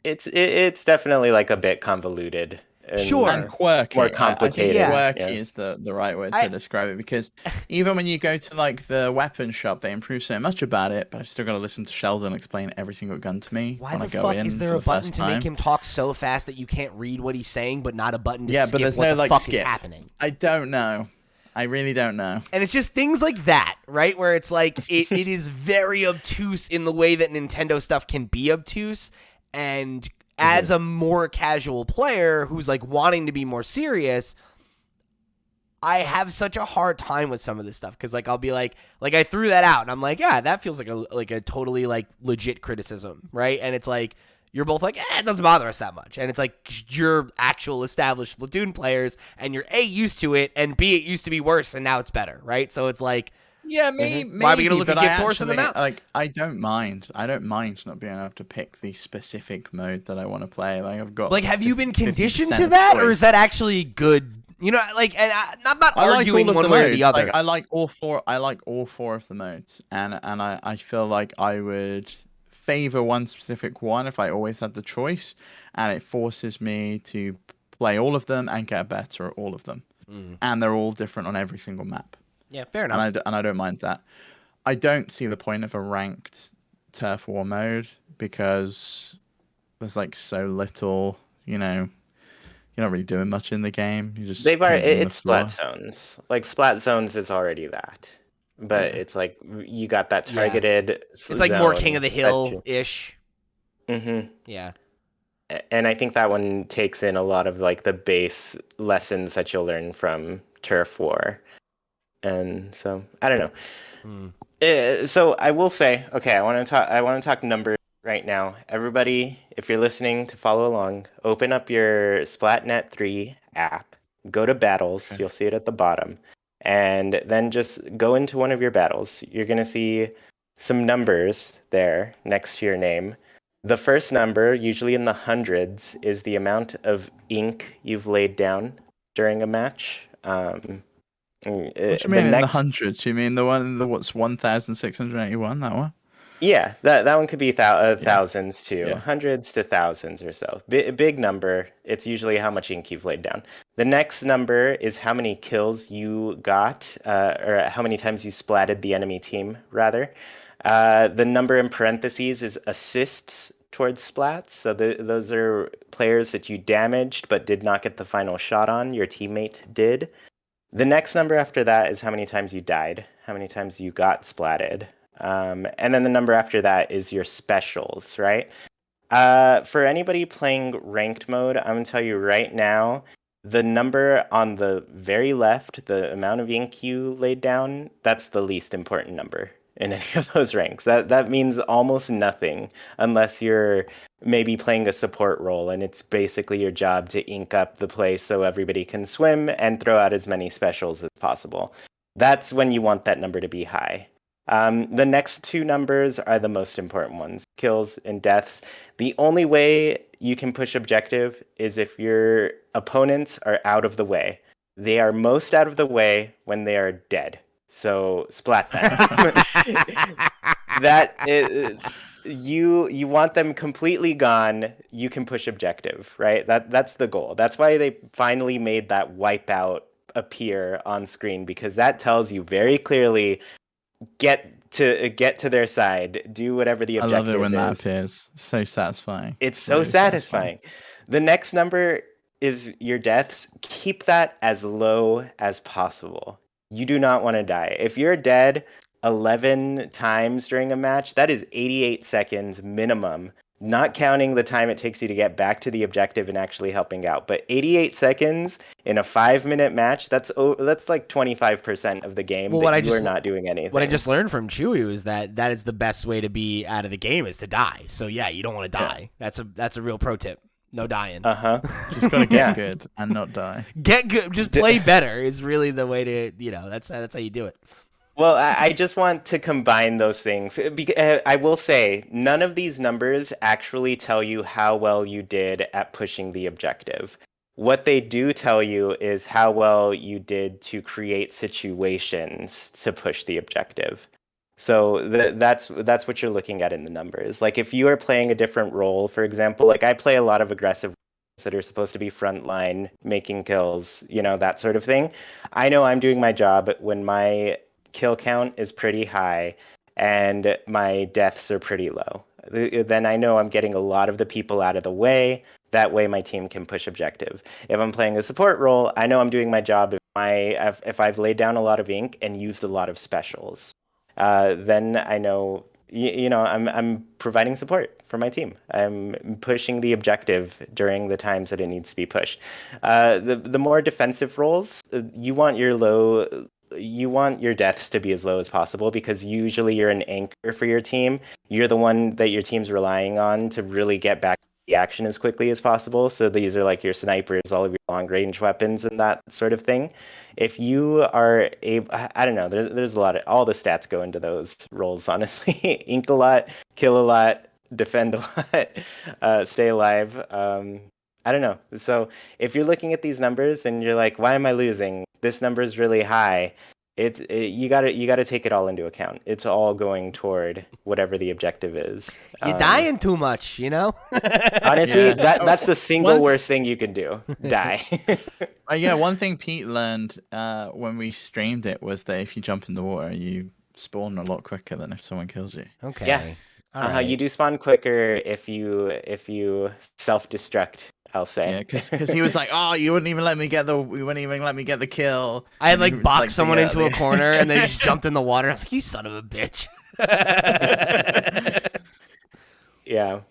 it's definitely like a bit convoluted. Sure. And quirky. More I think complicated. quirky is the right way to describe it, because even when you go to like the weapon shop, they improve so much about it, but I've still got to listen to Sheldon explain every single gun to me why when the I go fuck in is there for a the button first to time. make him talk so fast that you can't read what he's saying, but not a button to Yeah, skip but there's what no the like fuck skip. is happening? I don't know. I really don't know. And it's just things like that, right? Where it's like, it is very obtuse in the way that Nintendo stuff can be obtuse. And as a more casual player who's like wanting to be more serious, I have such a hard time with some of this stuff. Because like, I'll be like I threw that out and I'm like, yeah, that feels like a totally like legit criticism, right? And it's like, you're both like, it doesn't bother us that much. And it's like, you're actual established Splatoon players, and you're A, used to it, and B, it used to be worse, and now it's better, right? So it's like, yeah, maybe. Why are we gonna look at gift horse in the mouth? Like, I don't mind. I don't mind not being able to pick the specific mode that I want to play. Like, I've got. Like, have you been 50% conditioned to of that, choice. or is that actually good? You know, like, and I'm not I like arguing all of one the way or modes. the other. Like, I like all four. I like all 4 of the modes, and I feel like I would favor one specific one if I always had the choice, and it forces me to play all of them and get better at all of them, and they're all different on every single map. Yeah, fair enough. And I don't mind that. I don't see the point of a ranked Turf War mode because there's like so little, you know. You're not really doing much in the game. You just it's Splat Zones. Like Splat Zones is already that, but it's like you got that targeted. It's like more King of the Hill ish. Mm-hmm. Yeah. And I think that one takes in a lot of like the base lessons that you'll learn from Turf War, and so I don't know. So I will say, okay, I want to talk numbers right now. Everybody, if you're listening to follow along, open up your Splatnet 3 app, go to battles, you'll see it at the bottom, and then just go into one of your battles. You're going to see some numbers there next to your name. The first number, usually in the hundreds, is the amount of ink you've laid down during a match. What do you mean in the hundreds? You mean the one in the what's 1,681? That one? Yeah, that one could be Yeah. thousands too, Yeah. hundreds to thousands or so. Big number. It's usually how much ink you've laid down. The next number is how many kills you got, or how many times you splatted the enemy team, rather. The number in parentheses is assists towards splats. So those are players that you damaged but did not get the final shot on. Your teammate did. The next number after that is how many times you died, how many times you got splatted. And then the number after that is your specials, right? For anybody playing ranked mode, I'm going to tell you right now, the number on the very left, the amount of ink you laid down, that's the least important number in any of those ranks. That means almost nothing unless you're maybe playing a support role and it's basically your job to ink up the place so everybody can swim and throw out as many specials as possible. That's when you want that number to be high. The next two numbers are the most important ones, kills and deaths. The only way you can push objective is if your opponents are out of the way. They are most out of the way when they are dead. So splat them. You want them completely gone. You can push objective, right? That's the goal. That's why they finally made that wipeout appear on screen, because that tells you very clearly get to their side, do whatever the I objective love it when is. that appears. So satisfying. It's so Really satisfying. The next number is your deaths. Keep that as low as possible. You do not want to die. If you're dead 11 times during a match, that is 88 seconds minimum, not counting the time it takes you to get back to the objective and actually helping out. But 88 seconds in a 5-minute match, that's like 25% of the game you are not doing anything. What I just learned from Chuy was that is the best way to be out of the game, is to die. So yeah, you don't want to die. Yeah. That's a real pro tip. No dying. Just gotta get good and not die. Get good. Just play better is really the way to, that's how you do it. Well, I just want to combine those things. I will say, none of these numbers actually tell you how well you did at pushing the objective. What they do tell you is how well you did to create situations to push the objective. So that's what you're looking at in the numbers. Like if you are playing a different role, for example, like I play a lot of aggressive roles that are supposed to be frontline, making kills, that sort of thing. I know I'm doing my job when my kill count is pretty high and my deaths are pretty low. Then I know I'm getting a lot of the people out of the way. That way my team can push objective. If I'm playing a support role, I know I'm doing my job if I've laid down a lot of ink and used a lot of specials. Then I know I'm providing support for my team. I'm pushing the objective during the times that it needs to be pushed. The more defensive roles, you want your deaths to be as low as possible, because usually you're an anchor for your team. You're the one that your team's relying on to really get back the action as quickly as possible. So these are like your snipers, all of your long range weapons and that sort of thing. If you are able, I don't know, there's a lot of, all the stats go into those roles, honestly. Ink a lot, kill a lot, defend a lot, stay alive. I don't know. So if you're looking at these numbers and you're like, why am I losing? This number is really high. You gotta take it all into account. It's all going toward whatever the objective is. You're dying too much, Honestly, that's the single worst thing you can do. Die. One thing Pete learned when we streamed it was that if you jump in the water, you spawn a lot quicker than if someone kills you. Okay. Yeah. Right. You do spawn quicker if you self-destruct, I'll say. Yeah, because he was like, "Oh, you wouldn't even let me get the kill." I had boxed someone into a corner and they just jumped in the water. I was like, "You son of a bitch!" Yeah.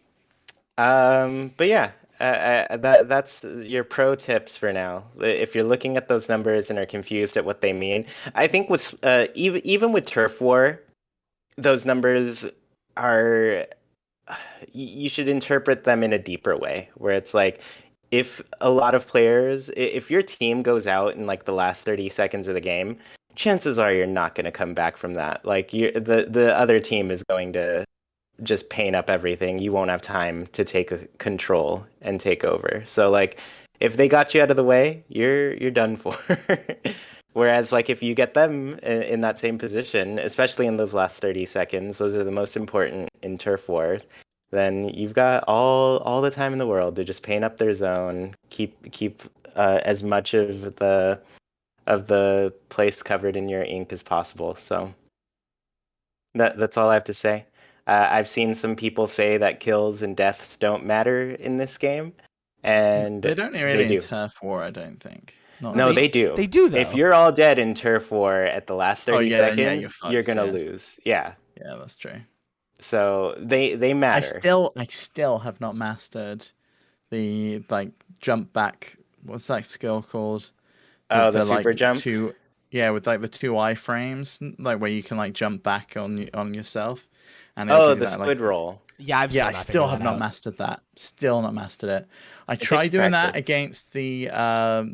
But yeah, that's your pro tips for now. If you're looking at those numbers and are confused at what they mean, I think with even with Turf War, those numbers are, you should interpret them in a deeper way, where it's like, if a lot of players, if your team goes out in like the last 30 seconds of the game, chances are you're not going to come back from that. Like the other team is going to just paint up everything, you won't have time to take control and take over. So like if they got you out of the way, you're done for. Whereas like if you get them in that same position, especially in those last 30 seconds, those are the most important in turf wars, then you've got all the time in the world to just paint up their zone, keep as much of the place covered in your ink as possible. So that's all I have to say. I've seen some people say that kills and deaths don't matter in this game, and They don't they really in do. Turf War, I don't think. Not No, as they much. do. They do If though. you're all dead in turf war at the last Oh 30 yeah, then yeah, seconds, you're you're fucked. gonna Yeah, lose. Yeah. yeah, that's true. So they matter. I still have not mastered the like jump back. What's that skill called? Oh, With the the like super jump. two, yeah, with like the two iframes, like where you can like jump back on yourself, and it'll Oh, give you the that like. squid roll. Yeah, I've Yeah, still I not figured still have that not out. mastered that. Still not mastered it. I It takes tried doing that practice. against the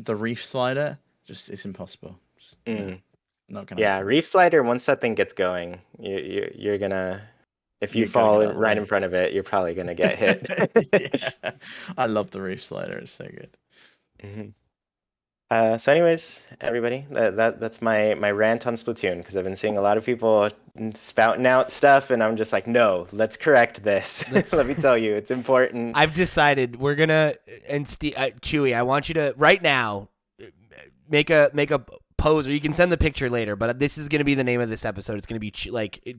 reef slider. Just it's impossible. Yeah, Mm. not gonna Yeah, happen. reef slider. Once that thing gets going, you're gonna. If you You gotta get fall out of the right way. in front of it, you're probably gonna get hit. Yeah, I love the reef slider. It's so good. Mhm. So, anyways, everybody, that's my rant on Splatoon because I've been seeing a lot of people spouting out stuff, and I'm just like, no, let's correct this. Let's. Let me tell you, it's important. I've decided we're gonna Chewy. I want you to right now make a pose, or you can send the picture later. But this is gonna be the name of this episode. It's gonna be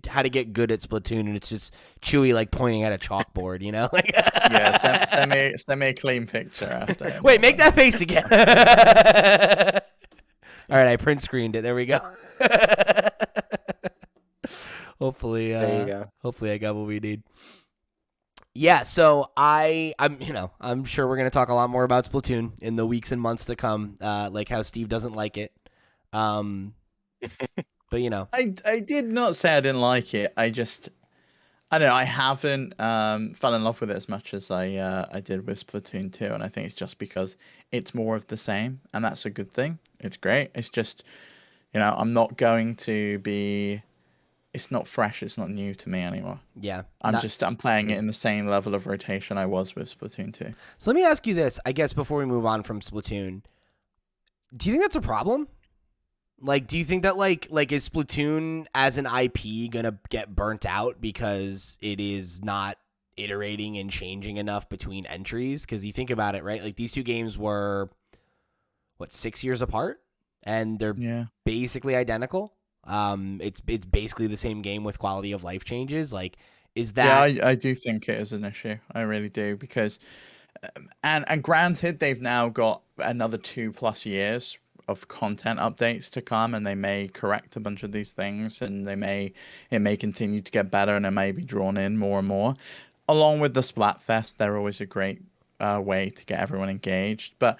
how to get good at Splatoon, and it's just Chewy like pointing at a chalkboard. You know, like Yeah, send me a clean picture after. Wait, make that face again. All right, I print screened it. There we go. hopefully, There you go. hopefully I got what we need. Yeah, so I'm sure we're gonna talk a lot more about Splatoon in the weeks and months to come. Like how Steve doesn't like it. But I did not say I didn't like it. I don't know. I haven't fell in love with it as much as I did with Splatoon 2, and I think it's just because it's more of the same, and that's a good thing. It's great. It's just I'm not going to be. It's not fresh. It's not new to me anymore. yeah. I'm playing it in the same level of rotation I was with Splatoon 2. So let me ask you this, I guess, before we move on from Splatoon. Do you think that's a problem? Like, do you think that like is Splatoon as an IP gonna get burnt out because it is not iterating and changing enough between entries? Because you think about it, right? Like these two games were 6 years apart, and they're Yeah. basically identical. It's basically the same game with quality of life changes. Like, is Yeah, that I do think it is an issue. I really do because and granted they've now got another 2+ years of content updates to come, and they may correct a bunch of these things, and it may continue to get better, and it may be drawn in more and more. Along with the Splatfest, they're always a great way to get everyone engaged. But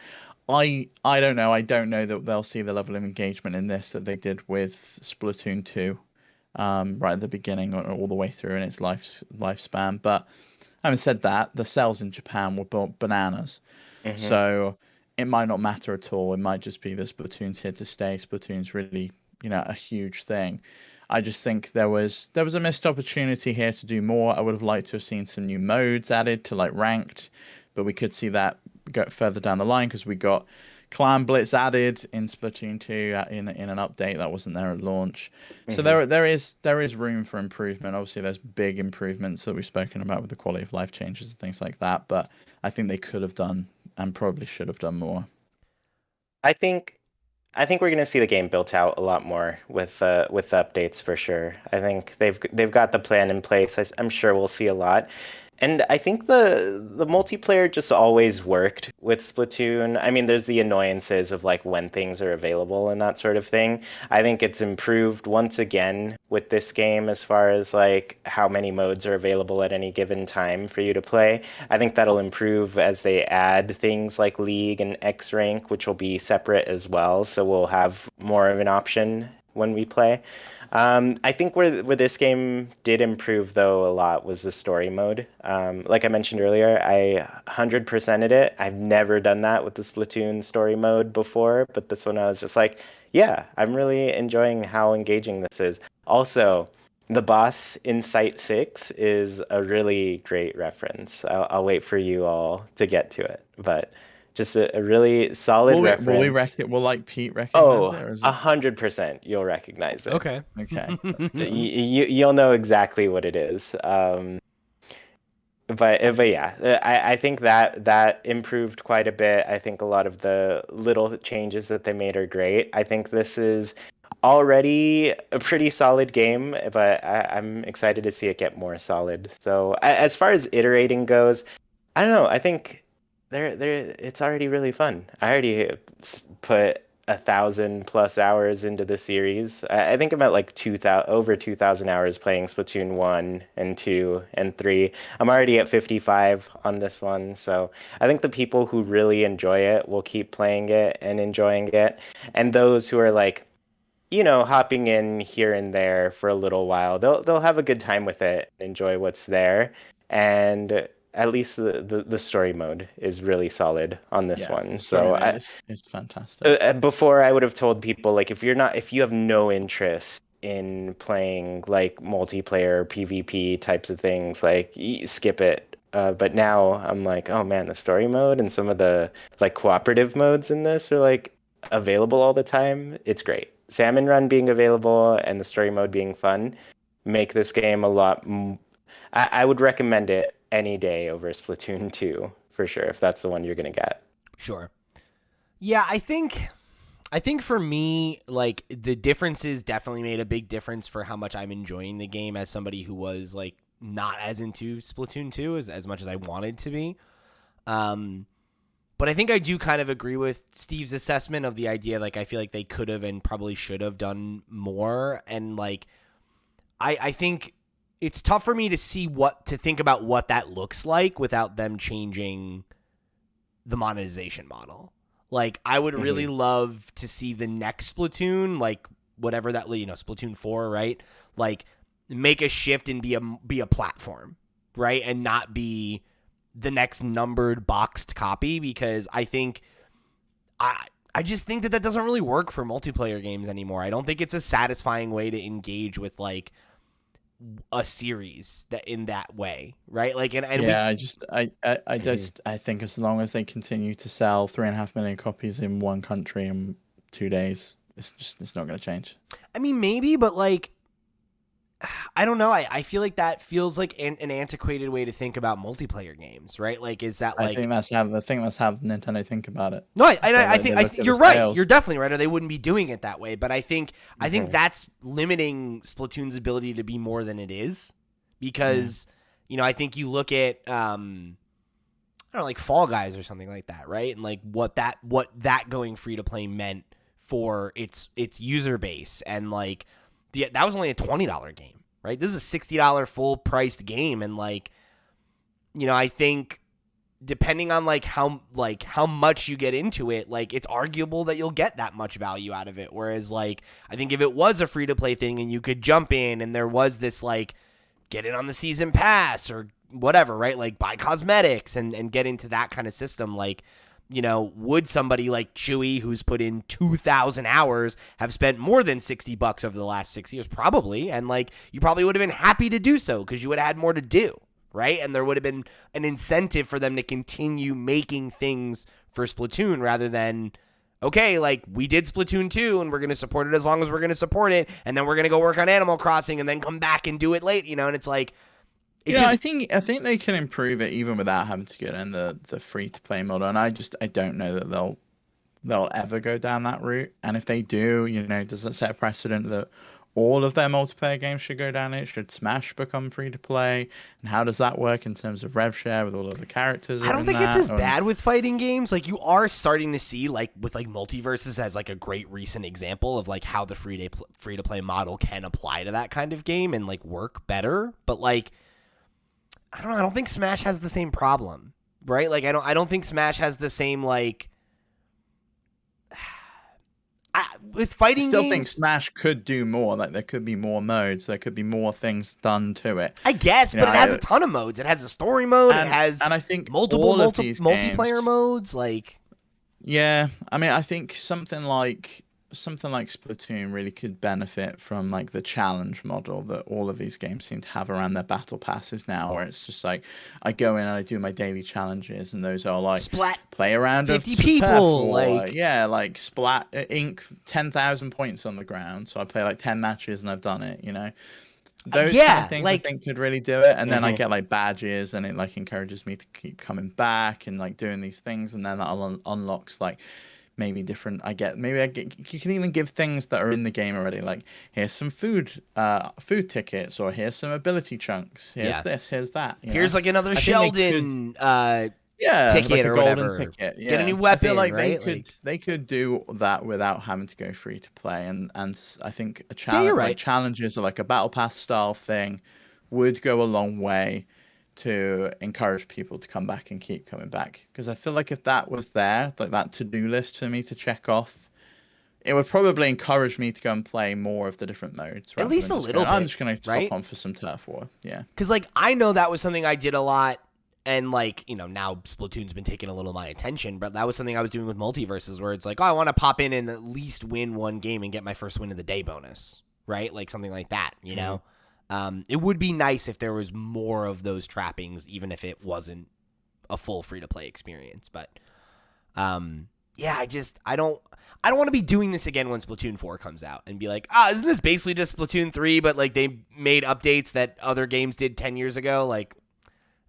I don't know. I don't know that they'll see the level of engagement in this that they did with Splatoon 2, right at the beginning or all the way through in its lifespan. But having said that, the sales in Japan were bananas. Hmm. So it might not matter at all. It might just be that Splatoon's here to stay. Splatoon's really, a huge thing. I just think there was a missed opportunity here to do more. I would have liked to have seen some new modes added to like ranked, but we could see that go further down the line because we got Clan Blitz added in Splatoon 2 in an update that wasn't there at launch. So Hmm. there is room for improvement. Obviously, there's big improvements that we've spoken about with the quality of life changes and things like that. But I think they could have done and probably should have done more. I think I think we're going to see the game built out a lot more with the updates for sure. I think they've got the plan in place. I'm sure we'll see a lot. And I think the multiplayer just always worked with Splatoon. I mean, there's the annoyances of like when things are available and that sort of thing. I think it's improved once again with this game as far as like how many modes are available at any given time for you to play. I think that'll improve as they add things like League and X Rank, which will be separate as well. So we'll have more of an option when we play. I think where this game did improve though a lot was the story mode. Like I mentioned earlier, I 100%ed it. I've never done that with the Splatoon story mode before, but this one I was just like, yeah, I'm really enjoying how engaging this is. Also, The boss in Site 6 is a really great reference. I'll wait for you all to get to it, but just a really solid reference. Will like Pete recognize Oh, it, or is it 100% you'll recognize it. Okay. okay? That's good. You'll know exactly what it is. But yeah, I think that improved quite a bit. I think a lot of the little changes that they made are great. I think this is already a pretty solid game, but I'm excited to see it get more solid. So as far as iterating goes, I don't know. I think it's already really fun. I already put 1,000+ hours into the series. I think I'm at like 2,000 over 2,000 hours playing Splatoon 1 and 2 and 3. I'm already at 55 on this one, so I think the people who really enjoy it will keep playing it and enjoying it, and those who are like, hopping in here and there for a little while, they'll have a good time with it, enjoy what's there, and at least the story mode is really solid on this Yeah, one. story So mode is fantastic. before I would have told people like if you have no interest in playing like multiplayer PvP types of things, like skip it. But now I'm like, oh man, the story mode and some of the like cooperative modes in this are like available all the time. It's great. Salmon Run being available and the story mode being fun make this game a lot. I would recommend it any day over Splatoon 2 for sure if that's the one you're gonna get. Sure. Yeah, I think for me, like, the differences definitely made a big difference for how much I'm enjoying the game as somebody who was like not as into Splatoon 2 as much as I wanted to be. But I think I do kind of agree with Steve's assessment of the idea. Like, I feel like they could have and probably should have done more. And like, I think it's tough for me to think about what that looks like without them changing the monetization model. Like, I would really love to see the next Splatoon, like whatever that, Splatoon 4, right? Like, make a shift and be a platform, right? And not be the next numbered boxed copy, because I think I just think that doesn't really work for multiplayer games anymore. I don't think it's a satisfying way to engage with like a series that in that way, right? Like, and yeah, I think as long as they continue to sell 3.5 million copies in one country in 2 days, it's not going to change. I mean, maybe, but like, I don't know. I feel like that feels like an antiquated way to think about multiplayer games, right? Like, is that like? I think that's how Nintendo think about it. No, I think you're right. Sales. You're definitely right, or they wouldn't be doing it that way. But I think that's limiting Splatoon's ability to be more than it is, because I think you look at I don't know, like Fall Guys or something like that, right? And like what that going free to play meant for its user base, and like that was only a $20 game, right? This is a $60 full priced game, and like, I think depending on like how much you get into it, like it's arguable that you'll get that much value out of it. Whereas like, I think if it was a free to play thing and you could jump in and there was this like get it on the season pass or whatever, right? Like buy cosmetics and get into that kind of system, like, would somebody like Chuy, who's put in 2,000 hours, have spent more than $60 over the last 6 years? Probably. And like, you probably would have been happy to do so because you would have had more to do, right? And there would have been an incentive for them to continue making things for Splatoon rather than, okay, like we did Splatoon 2 and we're going to support it as long as we're going to support it. And then we're going to go work on Animal Crossing and then come back and do it late, and it's like, I think they can improve it even without having to get in the free to play model, and I don't know that they'll ever go down that route. And if they do, does it set a precedent that all of their multiplayer games should go down it? Should Smash become free to play? And how does that work in terms of rev share with all of the characters? I don't think it's as bad with fighting games. Like, you are starting to see, like with like Multiverses as like a great recent example of like how the free to play model can apply to that kind of game and like work better. But like, I don't know. I don't think Smash has the same problem, right? Like, I don't think Smash has the same like. With fighting games, I still think Smash could do more. Like, there could be more modes. There could be more things done to it. I guess, but it has a ton of modes. It has a story mode. It has, and I think multiplayer modes. Like, yeah, I mean, I think something like something like Splatoon really could benefit from like the challenge model that all of these games seem to have around their battle passes now, where it's just like I go in and I do my daily challenges, and those are like Splat play a round of 50 turf people, war, like yeah, like splat ink 10,000 points on the ground. So I play like 10 matches and I've done it, you know. Those kind of yeah, things I like think could really do it, and then I Hmm. get like badges, and it like encourages me to keep coming back and like doing these things, and then that unlocks like maybe different. You can even give things that are in the game already, like here's some food tickets, or here's some ability chunks, here's yeah. this, here's that. You know, Here's like another I think they could. Sheldon Yeah, like ticket a or golden whatever. ticket. Get a Yeah, new I feel weapon, like right? Like they could do that without having to go free to play, and I think a yeah, you're challenge like right. challenges or like a battle pass style thing would go a long way to encourage people to come back and keep coming back. Because I feel like if that was there, like that to-do list for me to check off, it would probably encourage me to go and play more of the different modes At rather least than a just little going, I'm bit, just going to hop right? on for some turf war. Yeah. Because like I know that was something I did a lot, and like now Splatoon's been taking a little of my attention, but that was something I was doing with multiverses, where it's like, oh, I want to pop in and at least win one game and get my first win of the day bonus, right? Like something like that, you know. It would be nice if there was more of those trappings, even if it wasn't a full free to play experience. But yeah, I don't want to be doing this again when Splatoon 4 comes out and be like, isn't this basically just Splatoon 3, but like they made updates that other games did 10 years ago? Like,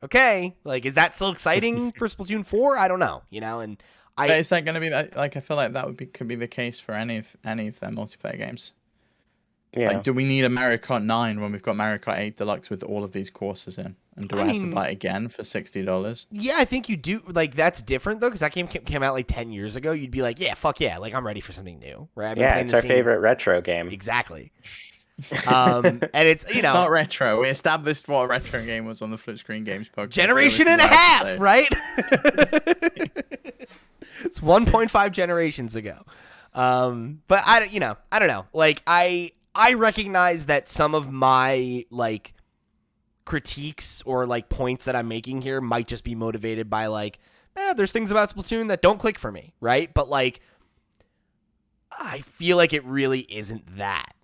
okay, like is that still exciting for Splatoon 4? I don't know, and But is that going to be that? Like, I feel like that could be the case for any of their multiplayer games. Yeah. Like, do we need a Mario Kart 9 when we've got Mario Kart 8 Deluxe with all of these courses in? And do I have to buy it again for $60? Yeah, I think you do. Like, that's different, though, because that game came out like 10 years ago. You'd be like, yeah, fuck yeah. Like, I'm ready for something new, right? I've been Yeah, playing it's the our same... favorite retro game. Exactly. And it's, It's not retro. We established what a retro game was on the Flip Screen Games podcast. generation and a half, right? It's 1.5 generations ago. But I don't know. Like, I recognize that some of my, like, critiques or, like, points that I'm making here might just be motivated by, like, there's things about Splatoon that don't click for me, right? But, like, I feel like it really isn't that,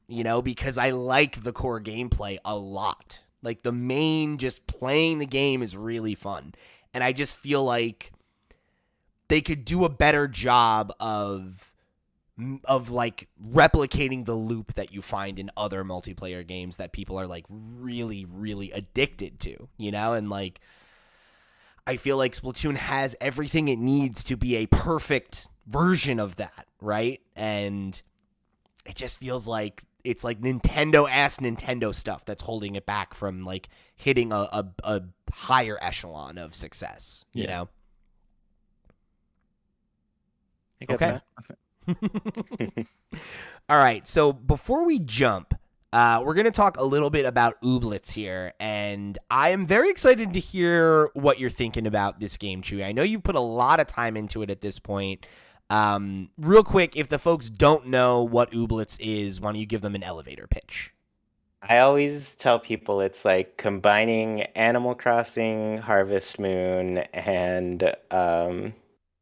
because I like the core gameplay a lot. Like, the main just playing the game is really fun. And I just feel like they could do a better job of like replicating the loop that you find in other multiplayer games that people are like really, really addicted to, and like I feel like Splatoon has everything it needs to be a perfect version of that, right? And it just feels like it's like Nintendo stuff that's holding it back from like hitting a higher echelon of success, you know? I get Okay. that. All right. So before we jump, we're going to talk a little bit about Ooblets here, and I am very excited to hear what you're thinking about this game, Chuy. I know you've put a lot of time into it at this point. Real quick, if the folks don't know what Ooblets is, why don't you give them an elevator pitch? I always tell people it's like combining Animal Crossing, Harvest Moon, and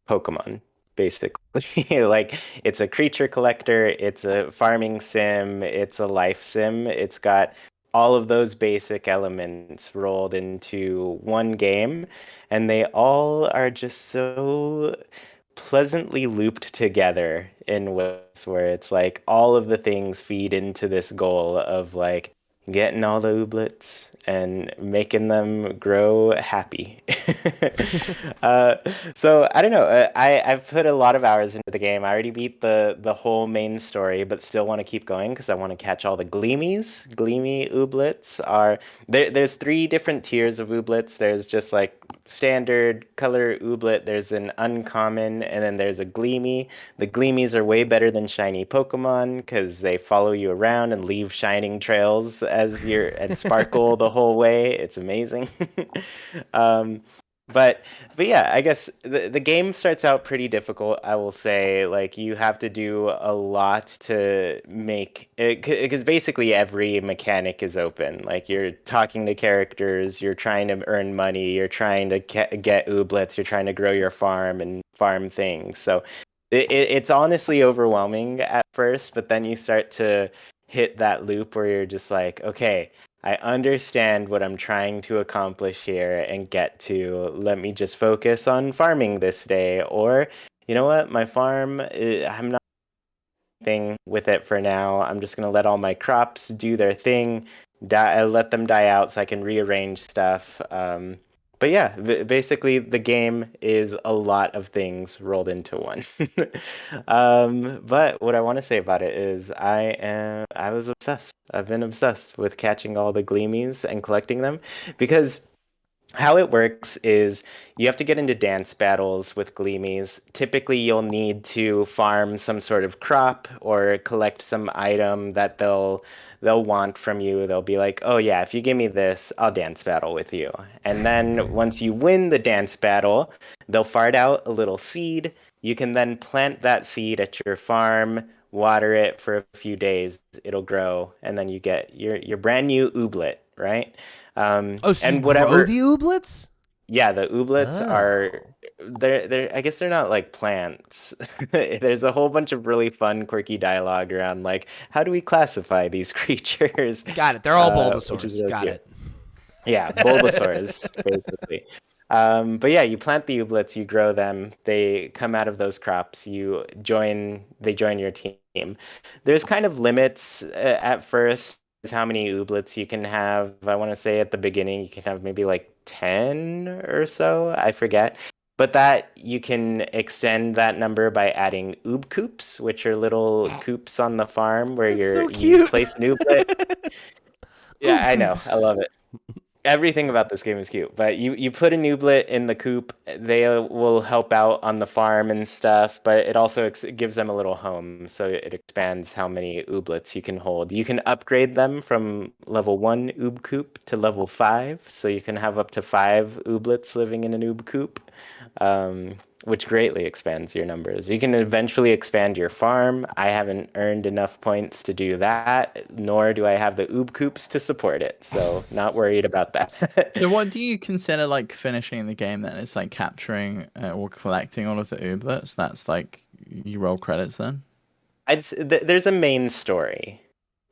Pokemon, basically. Like, it's a creature collector, it's a farming sim, it's a life sim. It's got all of those basic elements rolled into one game, and they all are just so pleasantly looped together in ways where it's like all of the things feed into this goal of like getting all the ooblets and making them grow happy. So I don't know. I've put a lot of hours into the game. I already beat the whole main story, but still want to keep going because I want to catch all the gleamies. Gleamy ooblets are there's 3 different tiers of ooblets. There's just like standard color ooblet, there's an uncommon, and then there's a gleamy. The gleamies are way better than shiny Pokemon because they follow you around and leave shining trails and sparkle the whole way. It's amazing. um, but yeah, I guess the game starts out pretty difficult, I will say. Like, you have to do a lot to make it, because basically every mechanic is open. Like, you're talking to characters, you're trying to earn money, you're trying to get ooblets, you're trying to grow your farm and farm things. So It's honestly overwhelming at first, but then you start to hit that loop where you're just like, okay, I understand what I'm trying to accomplish here and get to. Let me just focus on farming this day. Or, you know what, my farm, I'm not thing with it for now. I'm just gonna let all my crops do their thing, let them die out so I can rearrange stuff. But yeah, basically the game is a lot of things rolled into one. But what I want to say about it is I was obsessed. I've been obsessed with catching all the gleamies and collecting them because how it works is you have to get into dance battles with Gleamies. Typically, you'll need to farm some sort of crop or collect some item that they'll want from you. They'll be like, "Oh yeah, if you give me this, I'll dance battle with you." And then once you win the dance battle, they'll fart out a little seed. You can then plant that seed at your farm, water it for a few days. It'll grow, and then you get your brand new ooblet, right? Oh, so you And grow whatever, the ooblets? yeah, the ooblets are Oh. they're I guess they're not like plants. There's a whole bunch of really fun, quirky dialogue around like how do we classify these creatures, Got it. They're all which is Bulbasaurs. really Got cute. it. Yeah, Bulbasaurs, basically. But yeah, you plant the ooblets, you grow them, they come out of those crops, they join your team. There's kind of limits at first is how many ooblets you can have. I want to say at the beginning you can have maybe like 10 or so, I forget. But that you can extend that number by adding oob coops, which are little coops on the farm where That's so you cute. place an ooblet. Yeah, Oob I know. I coops. love it. Everything about this game is cute, but you put a nooblet in the coop, they will help out on the farm and stuff, but it also gives them a little home, so it expands how many ooblets you can hold. You can upgrade them from level 1 oob coop to level 5, so you can have up to 5 ooblets living in an oob coop, um, which greatly expands your numbers. You can eventually expand your farm. I haven't earned enough points to do that, nor do I have the oob coops to support it, so not worried about that. So what do you consider like finishing the game then? It's like capturing or collecting all of the ooblets. That's like you roll credits then. There's a main story.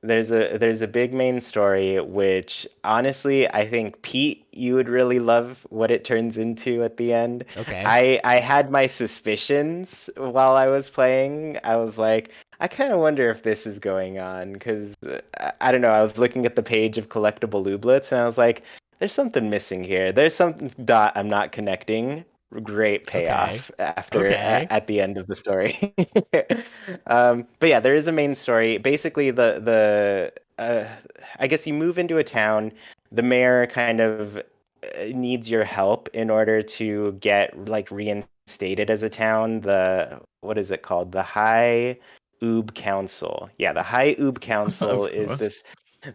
There's a big main story, which honestly, I think Pete, you would really love what it turns into at the end. Okay. I had my suspicions while I was playing. I was like, I kind of wonder if this is going on because I don't know. I was looking at the page of collectible ooblets and I was like, there's something missing here. There's some dot I'm not connecting. Great Okay. payoff after Okay. at the end of the story. But yeah, there is a main story. Basically, I guess you move into a town. The mayor kind of needs your help in order to get like reinstated as a town. The what is it called? The High Oob Council. Yeah, the High Oob Council Of is course.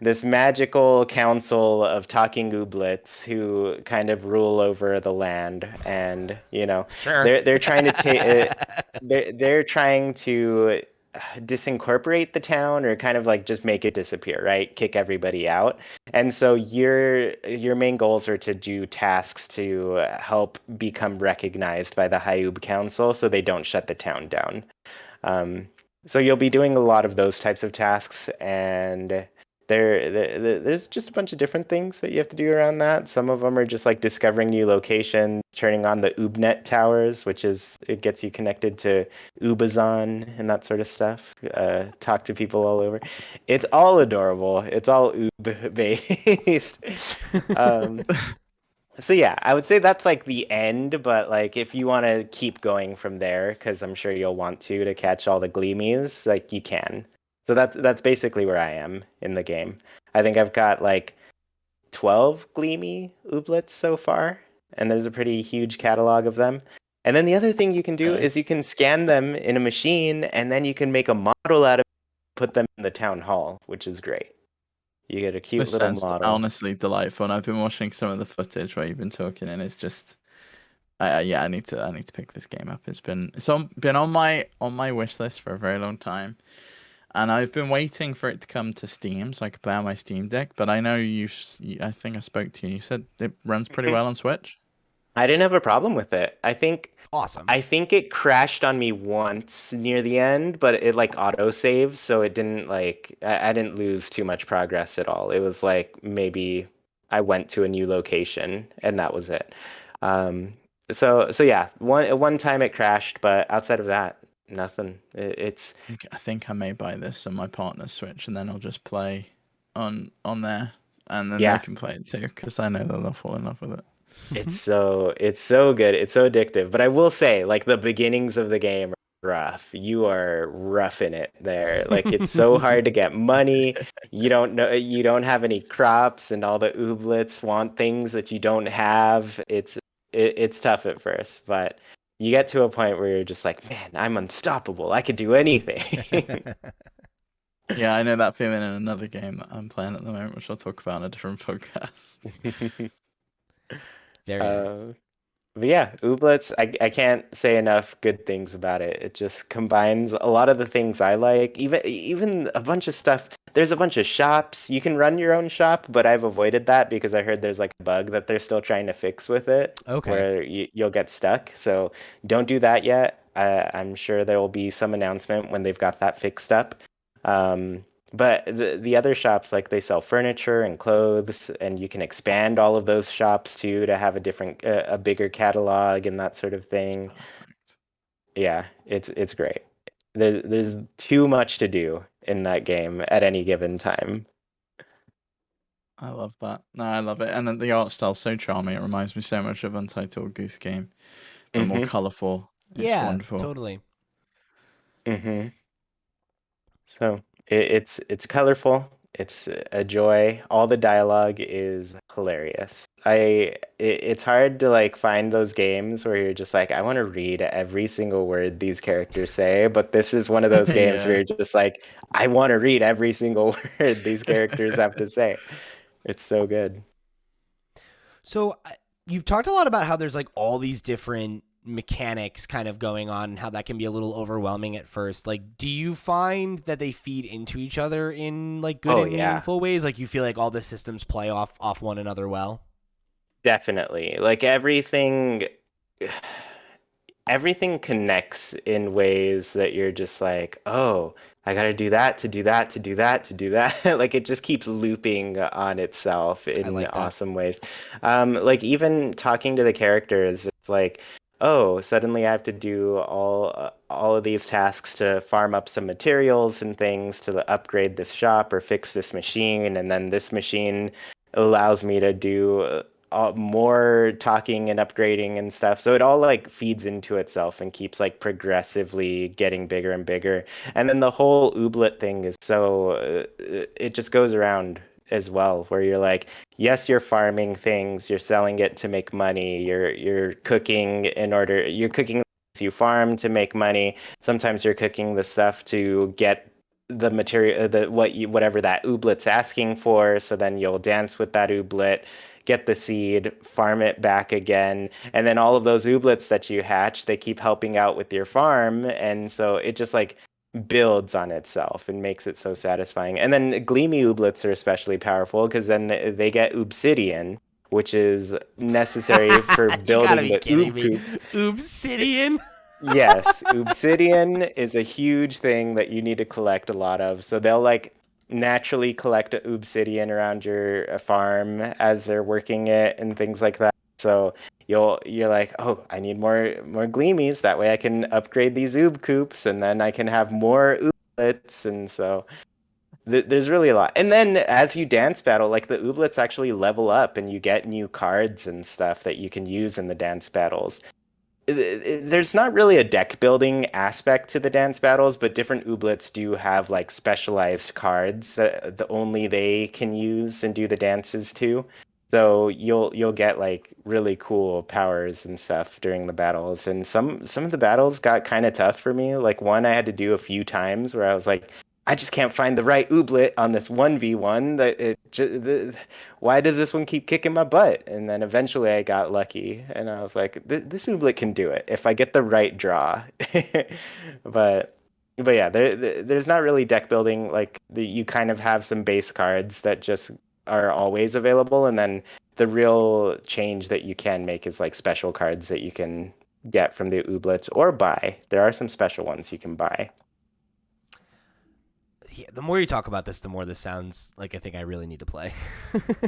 this magical council of talking ooblets who kind of rule over the land, and Sure. they're trying to take they're trying to disincorporate the town or kind of like just make it disappear, right? Kick everybody out. And so your main goals are to do tasks to help become recognized by the Hayub Council so they don't shut the town down. Um, so you'll be doing a lot of those types of tasks, and there's just a bunch of different things that you have to do around that. Some of them are just like discovering new locations, turning on the Oobnet towers, which is it gets you connected to Ubazon and that sort of stuff. Talk to people all over. It's all adorable. It's all Oob based. Um, so yeah, I would say that's like the end, but like if you want to keep going from there, because I'm sure you'll want to catch all the Gleamies, like you can. So that's basically where I am in the game. I think I've got like 12 Gleamy Ooblets so far, and there's a pretty huge catalog of them. And then the other thing you can do Okay. is you can scan them in a machine, and then you can make a model out of it, put them in the town hall, which is great. You get a cute This little sounds model. honestly delightful, and I've been watching some of the footage where you've been talking, and it's just, yeah, I need to pick this game up. Been on my wish list for a very long time, and I've been waiting for it to come to Steam so I could play on my Steam Deck. But I know I think I spoke to you. You said it runs pretty well on Switch. I didn't have a problem with it. Awesome. I think it crashed on me once near the end, but it like auto saves, so it didn't like I didn't lose too much progress at all. It was like maybe I went to a new location and that was it. Um, so yeah, one time it crashed, but outside of that, nothing. It's I think I may buy this on my partner's Switch, and then I'll just play on there, and then they yeah, can play it too, because I know that they'll fall in love with it. it's so good. It's so addictive. But I will say, like the beginnings of the game are rough. You are roughing it there. Like it's so hard to get money. You don't have any crops, and all the ooblets want things that you don't have. It's tough at first, but you get to a point where you're just like, man, I'm unstoppable. I could do anything. Yeah, I know that feeling in another game that I'm playing at the moment, which I'll talk about in a different podcast. Very nice. Uh, But yeah, Ooblets, I can't say enough good things about it. It just combines a lot of the things I like, even a bunch of stuff. There's a bunch of shops. You can run your own shop, but I've avoided that because I heard there's like a bug that they're still trying to fix with it Okay. where you'll get stuck. So don't do that yet. I'm sure there will be some announcement when they've got that fixed up. Um, but the other shops, like they sell furniture and clothes, and you can expand all of those shops too to have a different, a bigger catalog and that sort of thing. Perfect. Yeah, it's great. There's too much to do in that game at any given time. I love that. No, I love it. And then the art style's so charming. It reminds me so much of Untitled Goose Game, but more Mm-hmm. colorful. It's Yeah, wonderful. totally. Mm-hmm. So it's colorful. It's a joy. All the dialogue is hilarious. It's hard to like find those games where you're just like, I want to read every single word these characters say, but this is one of those games where Yeah. you're just like, I want to read every single word these characters have to say. It's so good. So you've talked a lot about how there's like all these different mechanics kind of going on and how that can be a little overwhelming at first. Like, do you find that they feed into each other in like good Oh and yeah. meaningful ways? Like you feel like all the systems play off one another well? Definitely. Like everything connects in ways that you're just like, oh, I got to do that to do that to do that to do that. Like it just keeps looping on itself I in like that. awesome ways. Like even talking to the characters, it's like, oh, suddenly I have to do all of these tasks to farm up some materials and things to upgrade this shop or fix this machine, and then this machine allows me to do more talking and upgrading and stuff. So it all like feeds into itself and keeps like progressively getting bigger and bigger. And then the whole ooblet thing is so it just goes around as well, where you're like, yes, you're farming things, you're selling it to make money, you're cooking in order, you're cooking you farm to make money. Sometimes you're cooking the stuff to get the material, whatever that ooblet's asking for. So then you'll dance with that ooblet, get the seed, farm it back again, and then all of those ooblets that you hatch, they keep helping out with your farm, and so it just like builds on itself and makes it so satisfying. And then gleamy ooblets are especially powerful because then they get obsidian, which is necessary for You gotta building be the kidding oob me. coops. Obsidian? Yes, obsidian is a huge thing that you need to collect a lot of. So they'll like naturally collect obsidian around your farm as they're working it and things like that. So you're like, oh, I need more gleamies. That way I can upgrade these oob coops and then I can have more ooblets. And so there's really a lot. And then as you dance battle, like the ooblets actually level up and you get new cards and stuff that you can use in the dance battles. There's not really a deck building aspect to the dance battles, but different ooblets do have like specialized cards that only they can use and do the dances to. So you'll get like really cool powers and stuff during the battles. And some of the battles got kind of tough for me. Like one I had to do a few times where I was like, I just can't find the right ooblet on this 1v1 that why does this one keep kicking my butt? And then eventually I got lucky and I was like, this ooblet can do it if I get the right draw. but but yeah, there's not really deck building. Like you kind of have some base cards that just are always available, and then the real change that you can make is like special cards that you can get from the Ooblets or buy. There are some special ones you can buy. Yeah, the more you talk about this, the more this sounds like I think I really need to play.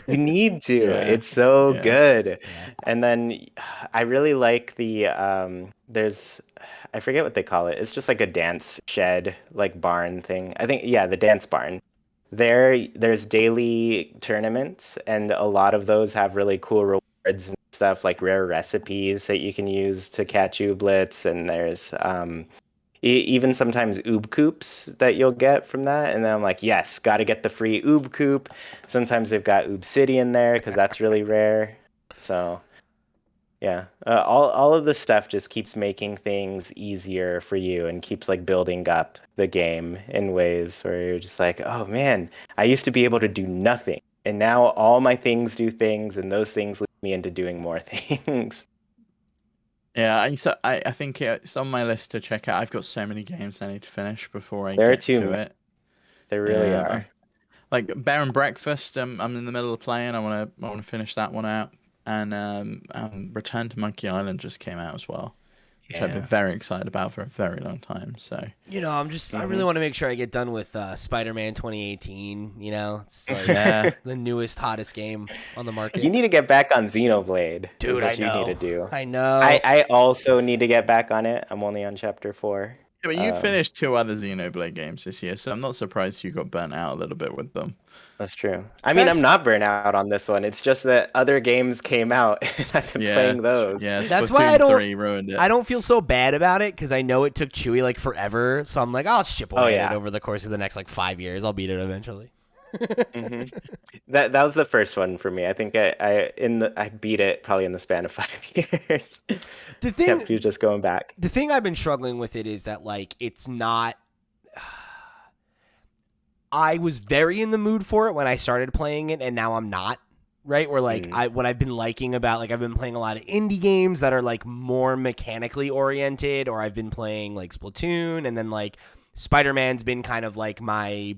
You need to. Yeah. It's so Yeah. good. Yeah. And then I really like the there's I forget what they call it. It's just like a dance shed, like barn thing. I think the dance barn. There's daily tournaments and a lot of those have really cool rewards and stuff like rare recipes that you can use to catch Ooblets, and there's even sometimes oob coops that you'll get from that. And then I'm like, yes, got to get the free oob coop. Sometimes they've got oobsidian there because that's really rare. So yeah, all of the stuff just keeps making things easier for you and keeps like building up the game in ways where you're just like, oh man, I used to be able to do nothing, and now all my things do things, and those things lead me into doing more things. Yeah, I think it's on my list to check out. I've got so many games I need to finish before I There are get to it. There really Yeah, are. like Bear and Breakfast. I'm in the middle of playing. I wanna finish that one out. And Return to Monkey Island just came out as well, which I've been Yeah. very excited about for a very long time. So I really want to make sure I get done with Spider-Man 2018. It's like yeah, the newest, hottest game on the market. You need to get back on Xenoblade. Dude, is I what you need know. to do. I know. I also need to get back on it. I'm only on chapter 4. yeah, but you finished 2 other Xenoblade games this year, so I'm not surprised you got burnt out a little bit with them. That's true. I mean, I'm not burnt out on this one. It's just that other games came out and I've been Yeah, playing those. yeah. That's Splatoon why I don't. 3 ruined it. I don't feel so bad about it because I know it took Chewy like forever. So I'm like, I'll chip away at it over the course of the next like 5 years. I'll beat it eventually. hmm That was the first one for me. I think I beat it probably in the span of 5 years. The thing, Kept you just going back. the thing I've been struggling with it is that like it's not. I was very in the mood for it when I started playing it, and now I'm not. Right? Where like what I've been liking about like I've been playing a lot of indie games that are like more mechanically oriented, or I've been playing like Splatoon, and then like Spider-Man's been kind of like my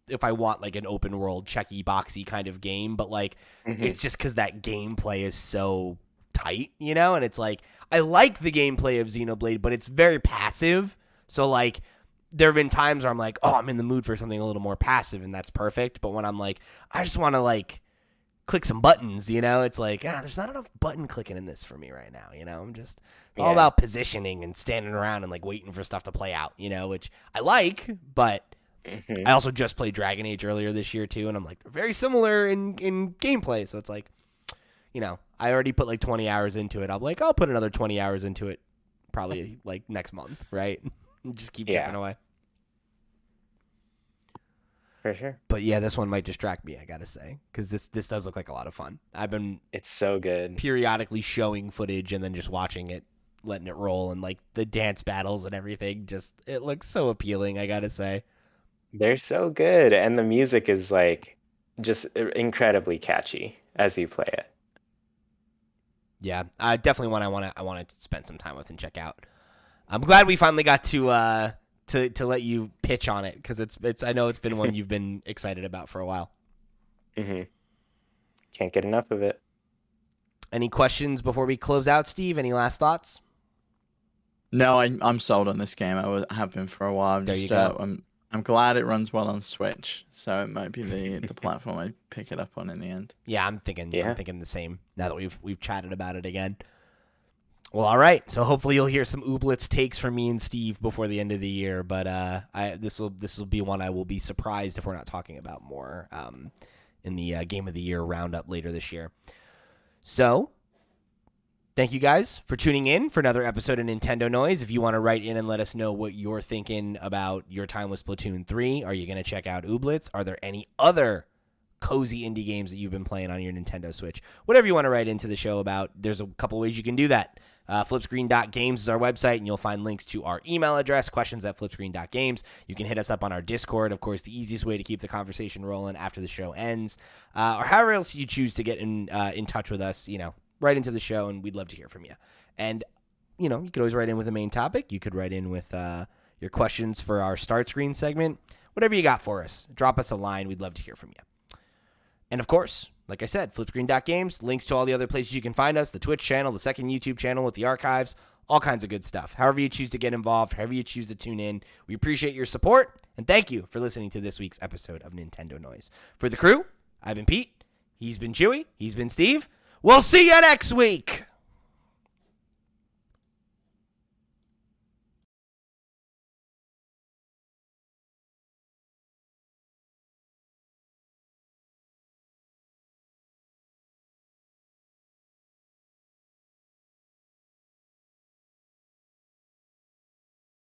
if I want like an open world checky boxy kind of game, but like it's just because that gameplay is so tight, and it's like I like the gameplay of Xenoblade, but it's very passive. So like there have been times where I'm like, oh, I'm in the mood for something a little more passive, and that's perfect. But when I'm like, I just want to like click some buttons, it's like, there's not enough button clicking in this for me right now. I'm just all about positioning and standing around and like waiting for stuff to play out, which I like, but I also just played Dragon Age earlier this year too, and I'm like, they're very similar in gameplay. So it's like, I already put like 20 hours into it. I'm like, I'll put another 20 hours into it probably like next month, right? Just keep chipping away. For sure. But yeah, this one might distract me, I gotta say, because this does look like a lot of fun. I've been It's so good. periodically showing footage and then just watching it, letting it roll, and like the dance battles and everything. Just it looks so appealing, I gotta say. They're so good, and the music is like just incredibly catchy as you play it. Yeah, definitely one I want to spend some time with and check out. I'm glad we finally got to let you pitch on it because it's I know it's been one you've been excited about for a while. Can't get enough of it. Any questions before we close out, Steve? Any last thoughts? No, I'm sold on this game. Have been for a while. There you go. I'm glad it runs well on Switch, so it might be the platform I pick it up on in the end. Yeah, I'm thinking the same now that we've chatted about it again. Well, all right. So hopefully you'll hear some Ooblets takes from me and Steve before the end of the year. But this will be one I will be surprised if we're not talking about more in the Game of the Year roundup later this year. So thank you guys for tuning in for another episode of Nintendo Noise. If you want to write in and let us know what you're thinking about your time with Splatoon 3, are you going to check out Ooblets? Are there any other cozy indie games that you've been playing on your Nintendo Switch? Whatever you want to write into the show about, there's a couple ways you can do that. Flipscreen.games is our website, and you'll find links to our email address, questions@flipscreen.games. You can hit us up on our Discord, of course, the easiest way to keep the conversation rolling after the show ends, or however else you choose to get in touch with us, right into the show, and we'd love to hear from you. And, you could always write in with a main topic. You could write in with your questions for our start screen segment. Whatever you got for us, drop us a line. We'd love to hear from you. And, of course, like I said, flipscreen.games, links to all the other places you can find us, the Twitch channel, the second YouTube channel with the archives, all kinds of good stuff. However you choose to get involved, however you choose to tune in, we appreciate your support, and thank you for listening to this week's episode of Nintendo Noise. For the crew, I've been Pete, he's been Chewy, he's been Steve. We'll see you next week!